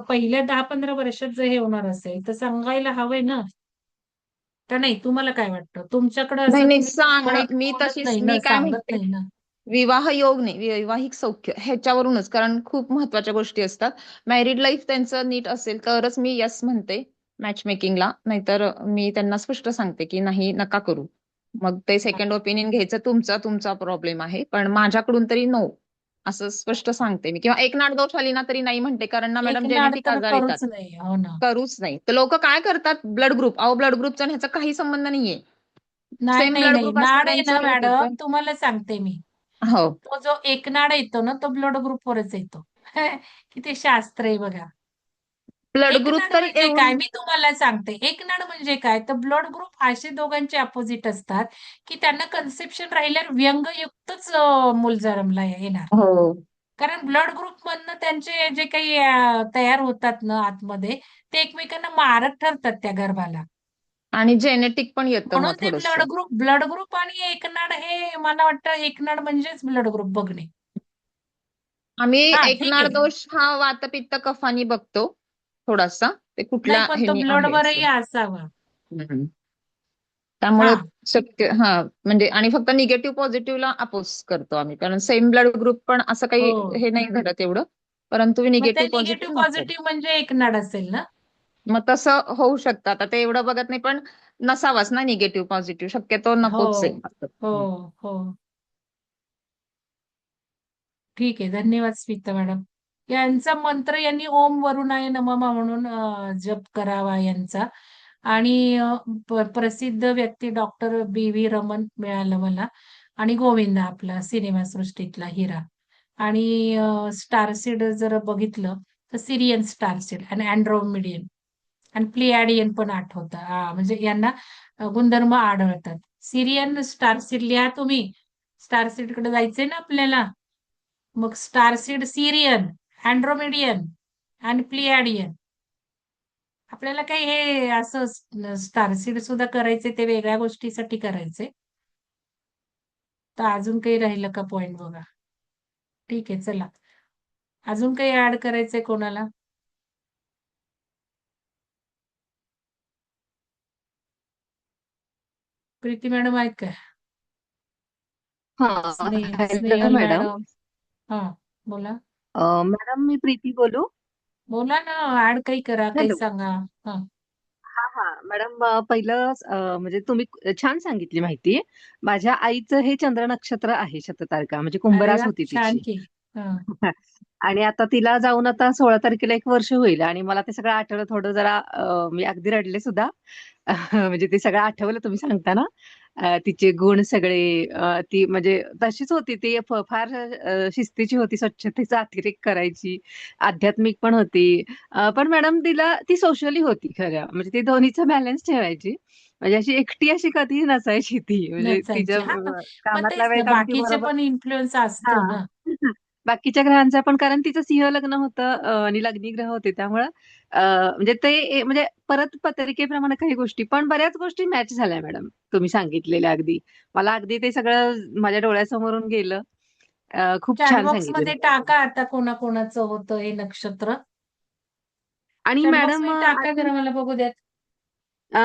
पहिल्या 10-15 वर्षात जर हे होणार असेल, तर सांगायला हवंय ना. का नाही? तुम्हाला काय वाटतं? तुमच्याकडे नाही असं नाही, तुम्ही वाईट सांगणं मी बोलत तशीच, नाही मी ना, काय सांगत म्हणते, नाही ना. विवाह योग नाही, वैवाहिक सौख्य ह्याच्यावरूनच, कारण खूप महत्वाच्या गोष्टी असतात. मॅरिड लाईफ त्यांचं नीट असेल तरच मी यस म्हणते मॅच मेकिंगला, नाहीतर मी त्यांना स्पष्ट सांगते की नाही, नका करू. मग ते सेकंड ओपिनियन घ्यायचं, तुमचा तुमचा प्रॉब्लेम आहे, पण माझ्याकडून तरी नो, असं स्पष्ट सांगते मी. किंवा एक नाट दोष आली ना तरी नाही म्हणते, कारण ना एक मॅडम नाड जेनेटिक तर आजार येतात. करूच नाही. हो ना. करूच नाही तर लोक काय करतात, ब्लड ग्रुप, अहो ब्लड ग्रुपचा ह्याचा काही संबंध नाहीये. नाही, सेम नाही, ब्लड नाही. ग्रुप नाड आहे असणाऱ्यांचं ना हे मॅडम, होतं. तुम्हाला सांगते मी. हो. तो जो एकनाड येतो ना, तो ब्लड ग्रुपवरच येतो. किती शास्त्र आहे बघा. ब्लड ग्रुप एकनाड तरी म्हणजे काय? एवढं. मी तुम्हाला सांगते. एकनाड म्हणजे काय? तर ब्लड ग्रुप असे दोघांचे अपोजिट असतात, की त्यांना कन्सेप्शन राहिल्यावर व्यंगयुक्तच मूल जन्मला येणार. हो. कारण ब्लड ग्रुप मधनं त्यांचे जे काही तयार होतात ना आतमध्ये, ते एकमेकांना मारक ठरतात त्या गर्भाला. आणि जेनेटिक पण येतं म्हणून मग ते थोडस. ब्लड ग्रुप आणि एकनाड, हे मला वाटतं एकनाड म्हणजेच ब्लड ग्रुप बघणे. आम्ही हा, ठीक एकनाड आहे. दोष हा वातपित्त कफानी बघतो थोडासा, ते नाही, कुठल्या पण तो ह्यानी आहे ब्लडवरही असं. असावा. हम्म. हा. त्यामुळं शक्य, हा, म्हणजे आणि फक्त निगेटिव्ह पॉझिटिव्हला अपोज करतो आम्ही, कारण सेम ब्लड ग्रुप पण असं काही हो. हे नाही घडत एवढं, परंतु मग ते निगेटिव्ह निगेटिव्ह पॉझिटिव्ह नको. पॉझिटिव्ह म्हणजे एकनाड असेल ना? मग तसं होऊ शकतं, आता ते एवढं बघत नाही, पण नसावाच ना निगेटिव्ह पॉझिटिव्ह, शक्यतो हो. नकोच आहे हो. असं. हो. ठीक आहे. धन्यवाद स्मिता मॅडम. यांचा मंत्र यांनी ओम वरुणाय नमः म्हणून जप करावा यांचा. आणि प्रसिद्ध व्यक्ती डॉक्टर बी.व्ही. रमन मिळालं मला. आणि गोविंद आपला सिनेमासृष्टीतला हिरा. आणि स्टारसीड जर बघितलं तर सिरियन स्टारसीड आणि अँड्रोमिडियन आणि प्लियाडियन पण आठवतं. म्हणजे यांना गुणधर्म आढळतात. सिरियन स्टारसीड लिहा तुम्ही. स्टारसीड कडे जायचंय ना आपल्याला. मग स्टारसीड सिरियन, अँड्रोमिडियन आणि प्लियाडियन. आपल्याला काही हे असं स्टारसीड सुद्धा करायचे ते वेगळ्या गोष्टीसाठी करायचे. तर अजून काही राहिलं का पॉइंट बघा. ठीक आहे चला. अजून काही ऍड करायचंय कोणाला? प्रीती मॅडम आहेत का? हा. Hello Snehal madam. मॅडम. हा बोला. मॅडम मी प्रीती बोलू. बोला ना, ऍड काही करा, काही हॅलो. सांगा. हा हा हा मॅडम, पहिलं म्हणजे तुम्ही छान सांगितली माहिती. माझ्या आईचं हे चंद्र नक्षत्र आहे, शततारका म्हणजे अरे कुंभरास वा होती छान तिची. की. हा आणि आता तिला जाऊन आता 16 तारखेला 1 वर्ष होईल आणि मला ते सगळं आठवलं थोडं जरा, मी अगदी रडले सुद्धा. म्हणजे ते सगळं आठवलं तुम्ही सांगताना. तिचे गुण सगळे, ती म्हणजे तशीच होती ती, फार शिस्तीची होती, स्वच्छतेचा अतिरेक करायची, आध्यात्मिक पण होती. पण मॅडम तिला ती सोशली होती खरं म्हणजे ती दोन्हीचा बॅलन्स ठेवायची. म्हणजे अशी एकटी अशी कधी नसायची ती, म्हणजे तिच्या नचायची. हा मग कामातल्या तेच ना, वेळेत अगदी बाकीचे बरोबर. पण इन्फ्लुएन्स हा. असतो ना. बाकीच्या ग्रहांचा पण, कारण तिचं सिंह लग्न होतं, आणि लग्नी ग्रह होते त्यामुळं म्हणजे ते म्हणजे परत पत्रिकेप्रमाणे काही गोष्टी, पण बऱ्याच गोष्टी मॅच झाल्या मॅडम, तुम्ही सांगितलेल्या अगदी. मला अगदी ते सगळं माझ्या डोळ्यासमोरून गेलं. खूप चॅट छान बॉक्स सांगितलं मध्ये तुम्ही. टाका आता कोणाकोणाचं होतं हे नक्षत्र. आणि चॅट बॉक्स मॅडम मध्ये टाका जरा मला बघू द्यात.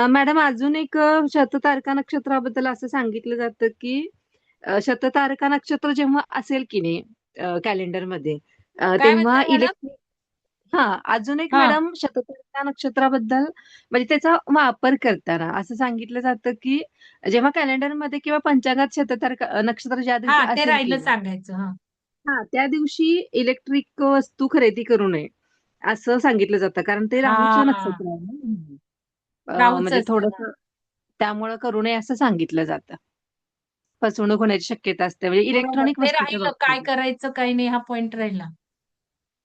मॅडम अजून एक शततारका नक्षत्राबद्दल असं सांगितलं जातं की शततारका नक्षत्र जेव्हा असेल की नाही कॅलेंडरमध्ये, काय तेव्हा म्हणताय मॅडम? हा, अजून एक हा मॅडम शततारका नक्षत्राबद्दल म्हणजे त्याचा वापर करताना असं सांगितलं जातं की जेव्हा कॅलेंडरमध्ये किंवा पंचांगात शततारका नक्षत्र ज्या हा दिवशी ते असेल की राहिलं नाही, सांगायचं. हा हा त्या दिवशी इलेक्ट्रिक वस्तू खरेदी करू नये असं सांगितलं जातं, कारण ते राहूचं हा नक्षत्र आहे ना. राहूच म्हणजे असतं ना. थोडस त्यामुळं करू नये असं सांगितलं जातं. फसवणूक होण्याची शक्यता असते म्हणजे बरोबर, इलेक्ट्रॉनिक ते वस्तूच्या राहिलं काय बाबतीत. करायचं काय नाही, हा पॉइंट राहिला.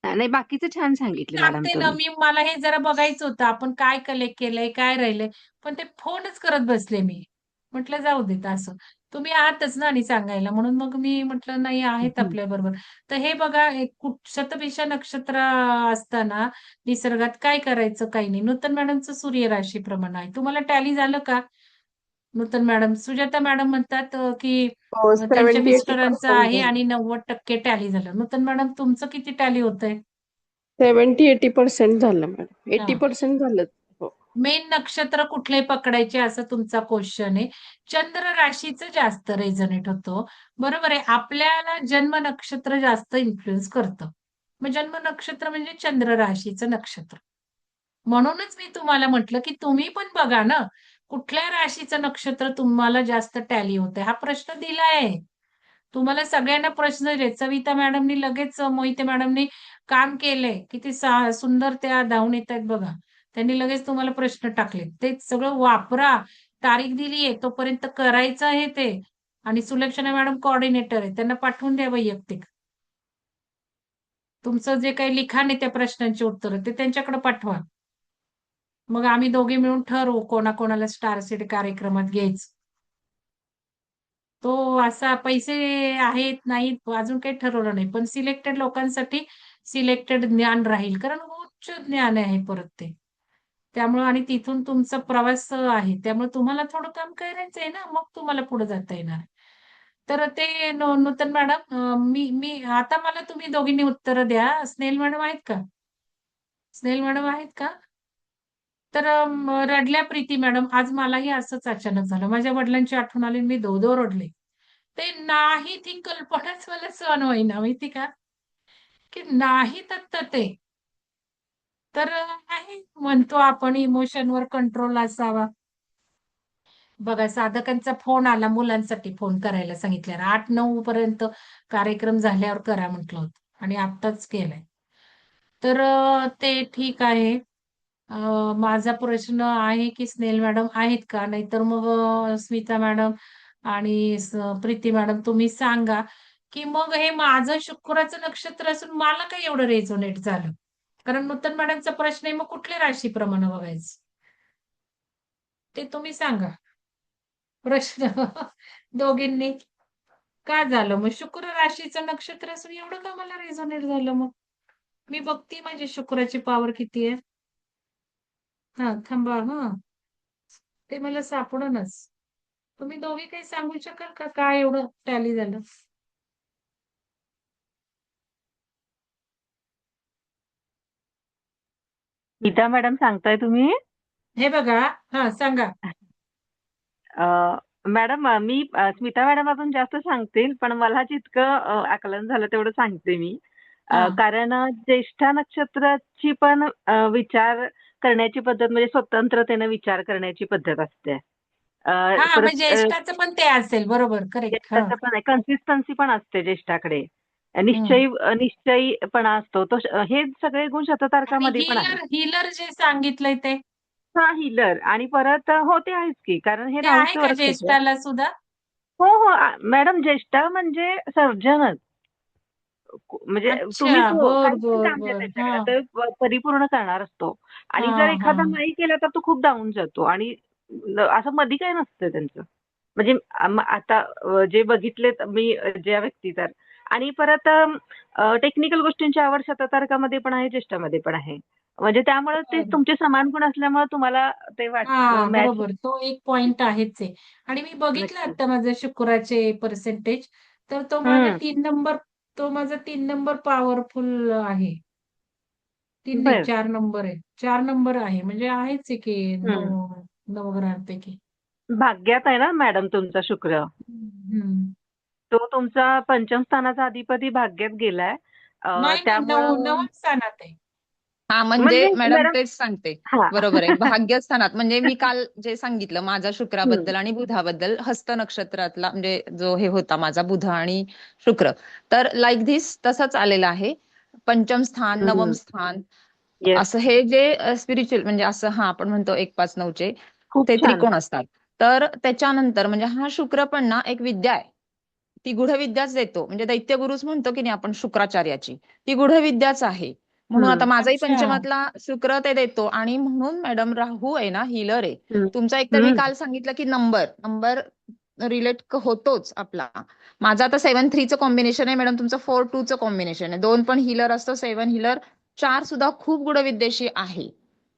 नाही, बाकीचं छान सांगितले मॅडम सांगते ना तुम्ही. मी, मला हे जरा बघायचं होतं आपण काय कलेक्ट केलंय, काय राहिलंय. पण ते फोनच करत बसले मी. म्हटलं जाऊ देत असं. तुम्ही आहातच ना आणि सांगायला, म्हणून मग मी म्हटलं नाही आहेत हम्म. आपल्या बरोबर. तर हे बघा, शतभिषा नक्षत्र असताना निसर्गात काय करायचं काही नाही. नूतन मॅडमचं सूर्य राशीप्रमाणे आहे. तुम्हाला टॅली झालं का? नूतन मॅडम, सुजाता मॅडम म्हणतात की हो, त्यांच्या 70-80% मिस्टरांचं आहे झालं. आणि 90% टॅली झालं. नूतन मॅडम तुमचं किती टॅली होतंय? 70-80% झालं मॅडम. हा 80% झालं. हो. मेन नक्षत्र कुठले पकडायचे असा तुमचा क्वेश्चन आहे. चंद्र राशीचं जास्त रेझोनेट होतो. बरोबर आहे. आपल्याला जन्म नक्षत्र जास्त इन्फ्लुएन्स करतं. मग जन्म नक्षत्र म्हणजे चंद्र राशीचं नक्षत्र. म्हणूनच मी तुम्हाला म्हटलं की तुम्ही पण बघा ना, कुठल्या राशीचं नक्षत्र तुम्हाला जास्त टॅली होतंय. हा प्रश्न दिलाय. तुम्हाला सगळ्यांना प्रश्न दिलेत. सविता मॅडमनी लगेच मोहिते मॅडमनी काम केलंय. किती सुंदर त्या धावून येत आहेत बघा. त्यांनी लगेच तुम्हाला प्रश्न टाकले. ते सगळं वापरा. तारीख दिलीये तोपर्यंत करायचं आहे ते. आणि सुलक्षणा मॅडम कोऑर्डिनेटर आहे. त्यांना पाठवून द्या वैयक्तिक. तुमचं जे काही लिखाण आहे त्या प्रश्नांची उत्तरं ते त्यांच्याकडे पाठवा. मग आम्ही दोघे मिळून ठरवू कोणाकोणाला स्टार सीड कार्यक्रमात घ्यायचं. तो असा पैसे आहेत नाहीत अजून काही ठरवलं नाही. पण सिलेक्टेड लोकांसाठी सिलेक्टेड ज्ञान राहील. कारण उच्च ज्ञान आहे परत ते. त्यामुळे आणि तिथून तुमचा प्रवास आहे. त्यामुळे तुम्हाला थोडं काम करायचंय ना, मग तुम्हाला पुढे जाता येणार. तर ते नूतन मॅडम, मी मी आता मला तुम्ही दोघींनी उत्तरं द्या. स्नेहल मॅडम आहेत का? स्नेहल मॅडम आहेत का? तर रडल्या प्रीती मॅडम. आज मलाही असंच अचानक झालं. माझ्या वडिलांची आठवण आली आणि मी धो-धो रडले. ते नाही ती कल्पनाच मला सहन होईना माहिती का? की नाही तर ते. तर आहे म्हणतो आपण इमोशनवर कंट्रोल असावा. बघा साधकांचा फोन आला, मुलांसाठी फोन करायला सांगितल्यावर 8-9 पर्यंत कार्यक्रम झाल्यावर करा म्हटलं होतं आणि आत्ताच केलंय. तर ते ठीक आहे. माझा प्रश्न आहे की स्नेल मॅडम आहेत का? नाहीतर मग स्मिता मॅडम आणि प्रीती मॅडम तुम्ही सांगा, की मग हे माझं शुक्राचं नक्षत्र असून मला काय एवढं रेझोनेट झालं? कारण नूतन मॅडमचा प्रश्न आहे, मग कुठल्या राशीप्रमाणे बघायचं? ते तुम्ही सांगा. प्रश्न दोघींनी का झालं? मग शुक्र राशीचं नक्षत्र असून एवढं का मला रेझोनेट झालं मग? मी बघते माझी शुक्राची पॉवर किती आहे. हा थांबा हा. ते मला सापडणच. तुम्ही दोघे काही सांगू शकाल का काय एवढं टॅली झालं? गीता मॅडम सांगताय तुम्ही? हे बघा, हा सांगा. मॅडम मी स्मिता मॅडम अजून जास्त सांगतील, पण मला जितकं आकलन झालं तेवढं सांगते मी. हा कारण ज्येष्ठा नक्षत्राची पण विचार करण्याची पद्धत म्हणजे स्वतंत्रतेने विचार करण्याची पद्धत असते. हा परत म्हणजे ज्येष्ठाचं पण ते असेल, बरोबर, करेक्ट. हा ज्येष्ठाचं पण आहे, कन्सिस्टन्सी पण असते ज्येष्ठाकडे. हम्म. निश्चयीपणा असतो. हे सगळे गुण आणि शततारकामध्ये पण आहेत. हिलर हिलर जे सांगितलंय ते हा हिलर आणि परत हो ते आहेच की, कारण हे ते आहे राहूचं का वरच येतं. ज्येष्ठाला सुद्धा? हो, हो. मॅडम ज्येष्ठा म्हणजे सर्जनच. म्हणजे तुम्ही अच्छा, बर काही पण बर काम द्या बर. हा त्याच्याकडे, तर परिपूर्ण करणार असतो. हा आणि जर हा एखादा नाही केला तर तो खूप डाऊन जातो आणि असं मधी काही नसतं त्यांचं. म्हणजे आता जे बघितलेत मी ज्या व्यक्ती तर आणि परत टेक्निकल गोष्टींची आवड शततारकामध्ये पण आहे, ज्येष्ठामध्ये पण आहे. म्हणजे त्यामुळे ते बर. तुमचे समान गुण असल्यामुळे तुम्हाला ते हा मॅच बरोबर, तो एक पॉइंट आहेच आहे. आणि मी बघितलं नक्की. आता माझ्या शुक्राचे पर्सेंटेज, तर हं. तो माझा 3 नंबर पॉवरफुल आहे. 3 नाही बरं. 4 नंबर आहे. 4 नंबर आहे म्हणजे आहेच आहे की हं. नवग्रहांपैकी. भाग्यात आहे ना मॅडम तुमचा शुक्र. हम्म. तो तुमचा पंचम स्थानाचा अधिपती भाग्यात गेलाय. नाही नाही त्यामुळं नवम स्थानात आहे. हा म्हणजे म्हणजे मॅडम मॅडम तेच सांगते. हां. बरोबर आहे. भाग्यस्थानात म्हणजे मी काल जे सांगितलं माझ्या हं. शुक्राबद्दल आणि बुधाबद्दल, हस्त नक्षत्रातला म्हणजे जो हे होता माझा बुध आणि शुक्र, तर लाईक धिस तसंच आलेलं आहे. पंचम स्थान, हं, नवम हं. स्थान, येस. असं हे जे स्पिरिच्युअल म्हणजे असं हा आपण म्हणतो 1, 5, 9 खूप ते छान. त्रिकोण असतात. तर त्याच्यानंतर म्हणजे हा शुक्र पण ना एक विद्या आहे. ती गूढविद्याच देतो. म्हणजे दैत्यगुरुच म्हणतो की नाही आपण शुक्राचार्याची, ती गूढविद्याच आहे. म्हणून आता हं. माझाही अच्छा. पंचमातला शुक्र ते देतो आणि म्हणून मॅडम राहू आहे ना हिलर आहे. हं. तुमचा एक तर मी हं. काल सांगितलं की नंबर नंबर रिलेट होतोच आपला. माझा आता 7-3चं कॉम्बिनेशन आहे मॅडम, तुमचं 4-2चं कॉम्बिनेशन आहे. 2 पण हिलर असतं, 7 हिलर, 4 सुद्धा खूप गूढविद्येशी आहे.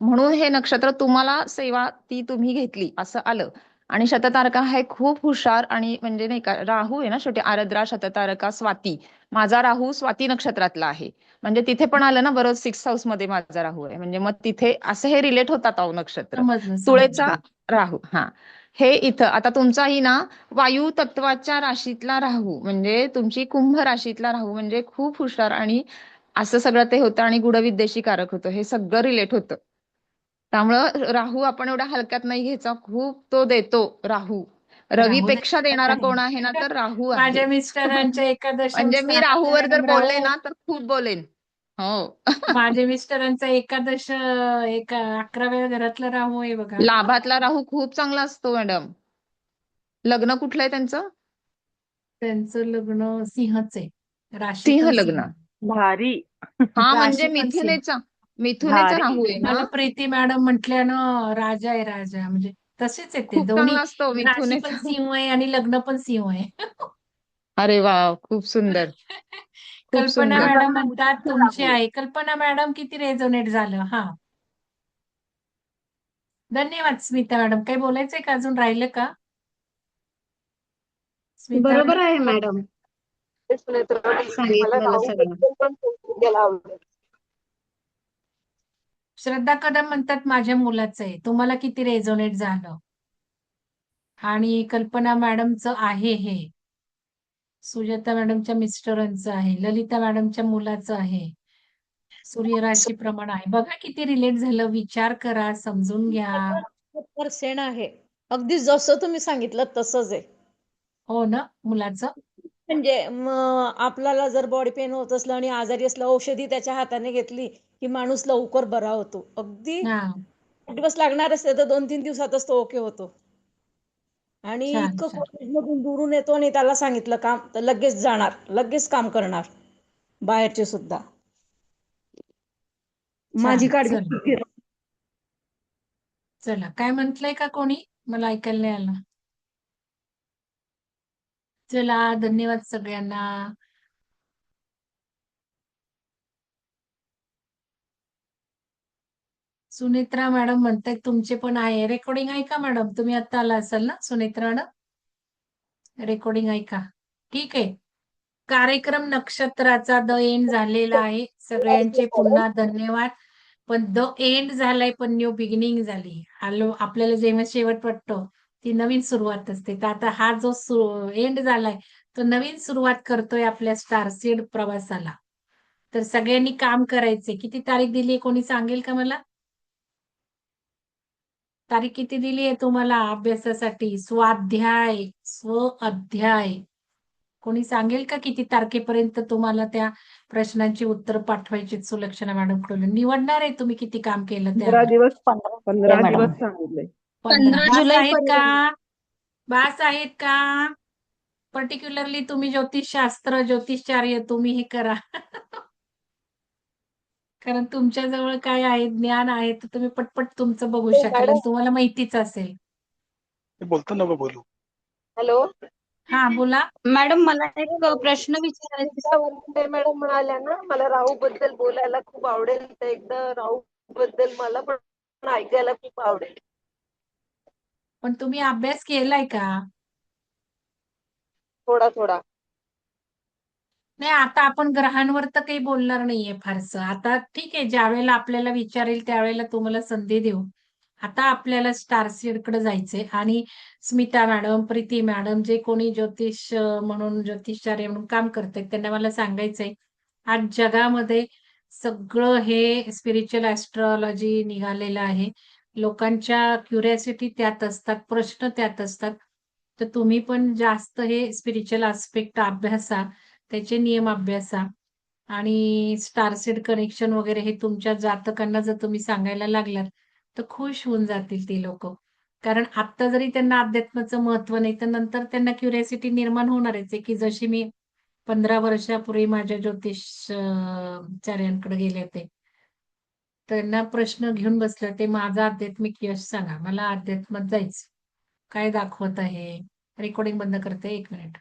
म्हणून हे नक्षत्र तुम्हाला सेवा ती तुम्ही घेतली असं आलं. आणि शततारका आहे खूप हुशार आणि म्हणजे नाही का राहू आहे ना शेवटी, आरद्रा, शततारका, स्वाती. माझा राहू स्वाती नक्षत्रातला आहे. म्हणजे तिथे पण आलं ना बरोबर 6th हाऊस मध्ये माझा राहू आहे. म्हणजे मग तिथे असं हे रिलेट होतात अहो नक्षत्र. समजलं तुळेचा समजलं. राहू. हा हे इथं आता तुमचाही ना वायू तत्वाच्या राशीतला राहू म्हणजे तुमची कुंभ राशीतला राहू म्हणजे खूप हुशार आणि असं सगळं ते होतं आणि गुढविद्येशी कारक होतं. हे सगळं रिलेट होतं. त्यामुळं राहू आपण एवढ्या हलक्यात नाही घ्यायचा. खूप तो देतो राहू. राहू दे. रवीपेक्षा देणारा कोण आहे ना तर राहू आहे. माझ्या मिस्टरांच्या एकादशम म्हणजे मी स्थानात आहे राहूवर जर मॅडम बोलले राहू. ना तर खूप बोलेन. हो. माझ्या मिस्टरांचा एकादश 11व्या घरातला राहू आहे बघा. लाभातला राहू खूप चांगला असतो मॅडम. लग्न कुठलं आहे त्यांचं? त्यांचं लग्न सिंहच आहे. राशी सिंह पण सिंह. लग्न. भारी. हा म्हणजे राशी पण सिंह. मिथुनेचा भारी. राहू आहे ना. मला प्रीती मॅडम म्हटल्यानं राजा आहे राजा, म्हणजे तसेच आहे ते खूप दोन्ही. चांगला असतो राशी पण मिथुनेचा. सिंह आहे आणि लग्न पण सिंह आहे. अरे वा, खूप सुंदर. खूप कल्पना सुंदर. मॅडम म्हणतात तुमची आहे. कल्पना मॅडम किती रेझोनेट झालं. हा धन्यवाद स्मिता मॅडम. काही बोलायचंय का, अजून राहिलं का स्मिता बरोबर मॅडम? आहे मॅडम. मला सांगितलेलं राहू सगळं. बद्दल पण द्यायला आवडेल. श्रद्धा कदम म्हणतात माझ्या मुलाचं आहे. तुम्हाला किती रेझोनेट झालं? आणि कल्पना मॅडमचं आहे हे. सुजाता मॅडमच्या मिस्टरांचं आहे. ललिता मॅडमच्या मुलाचं आहे. सूर्यराशी प्रमाण आहे. बघा किती रिलेट झालं. विचार करा, समजून घ्या. 100% आहे. अगदी जसं तुम्ही सांगितलं तसंच आहे. हो ना मुलाचं? म्हणजे आपल्याला जर बॉडी पेन होत असलं आणि आजारी असलं, औषधी त्याच्या हाताने घेतली की माणूस लवकर बरा होतो. अगदी हा 8 दिवस लागणार असते तर 2-3 दिवसातच तो ओके होतो. आणि छान इतकं छान कॉलेजमधून दुरून येतो आणि त्याला सांगितलं काम तर लगेच जाणार, लगेच काम करणार. बाहेरचे सुद्धा. माझी छान काळजी चला घेते. चला काय म्हंटलय का कोणी मला ऐकायला नाही आलं. चला धन्यवाद सगळ्यांना. सुनेत्रा मॅडम म्हणतायत तुमचे पण आहे रेकॉर्डिंग आहे का मॅडम? तुम्ही आता आला असाल ना सुनेत्रा मॅडम? रेकॉर्डिंग ऐका. ठीक आहे. कार्यक्रम नक्षत्राचा द एंड झालेला आहे. सगळ्यांचे पुन्हा धन्यवाद. पण द एंड झालाय पण न्यू बिगिनिंग झाली. आलो आपल्याला जेव्हा शेवट वाटतो ती नवीन सुरुवात असते. तर आता हा जो एंड झालाय तो नवीन सुरुवात करतोय आपल्या स्टारसीड प्रवासाला. तर सगळ्यांनी काम करायचे. किती तारीख दिली कोणी सांगेल का मला? तारीख किती दिली आहे तुम्हाला अभ्यासासाठी? स्व अध्याय कोणी सांगेल का किती तारखेपर्यंत तुम्हाला त्या प्रश्नांची उत्तर पाठवायची सुलक्षणा मॅडम कडून? निवडणार आहे तुम्ही किती काम केलं 15 त्यावर? दिवस 15 मॅडम दिवस सांगितले. 15 15 बास जुलै आहेत का? पर्यंत. बास आहेत का? पर्टिक्युलरली तुम्ही ज्योतिषशास्त्र ज्योतिषचार्य तुम्ही हे करा. कारण तुमच्या जवळ काय आहे ज्ञान आहे तर तुम्ही पटपट तुमचं बघू शकाल आणि मॅडम तुम्हाला माहितीच असेल. ते बोलतो नको बोलू. हॅलो. हा बोला. मॅडम मला एक प्रश्न विचारायचा. स्मिता वरपुडे मॅडम म्हणाल्या ना मला राहू बद्दल बोलायला खूप आवडेल तर एकदा राहू बद्दल मला पण ऐकायला खूप आवडेल. पण तुम्ही अभ्यास केलाय का? थोडा थोडा. नाही आता आपण ग्रहांवर तर काही बोलणार नाहीये फारसं. आता ठीक आहे ज्या वेळेला आपल्याला विचारेल त्यावेळेला तुम्हाला संधी देऊ. आता आपल्याला स्टारसीडकडे जायचंय आणि स्मिता मॅडम, प्रीती मॅडम जे कोणी ज्योतिष म्हणून ज्योतिषचार्य म्हणून काम करतात त्यांना मला सांगायचंय आज जगामध्ये सगळं हे स्पिरिच्युअल ऍस्ट्रॉलॉजी निघालेलं आहे. लोकांच्या क्युरिओसिटी त्यात असतात, प्रश्न त्यात असतात. तर तुम्ही पण जास्त हे स्पिरिच्युअल आस्पेक्ट अभ्यासा, त्याचे नियम अभ्यासा आणि स्टारसीड कनेक्शन वगैरे हे तुमच्या जातकांना जर तुम्ही सांगायला लागलात तर खुश होऊन जातील ती लोक. कारण आता जरी त्यांना अध्यात्माचं महत्व नाही तर नंतर त्यांना क्युरिओसिटी निर्माण होणारच आहे की जशी मी 15 वर्षापूर्वी माझ्या चार्यांकडे गेले होते. त्यांना प्रश्न घेऊन बसले ते माझं आध्यात्मिक यश सांगा. मला अध्यात्मात जायचं. काय दाखवत आहे? रेकॉर्डिंग बंद करते 1 मिनिट.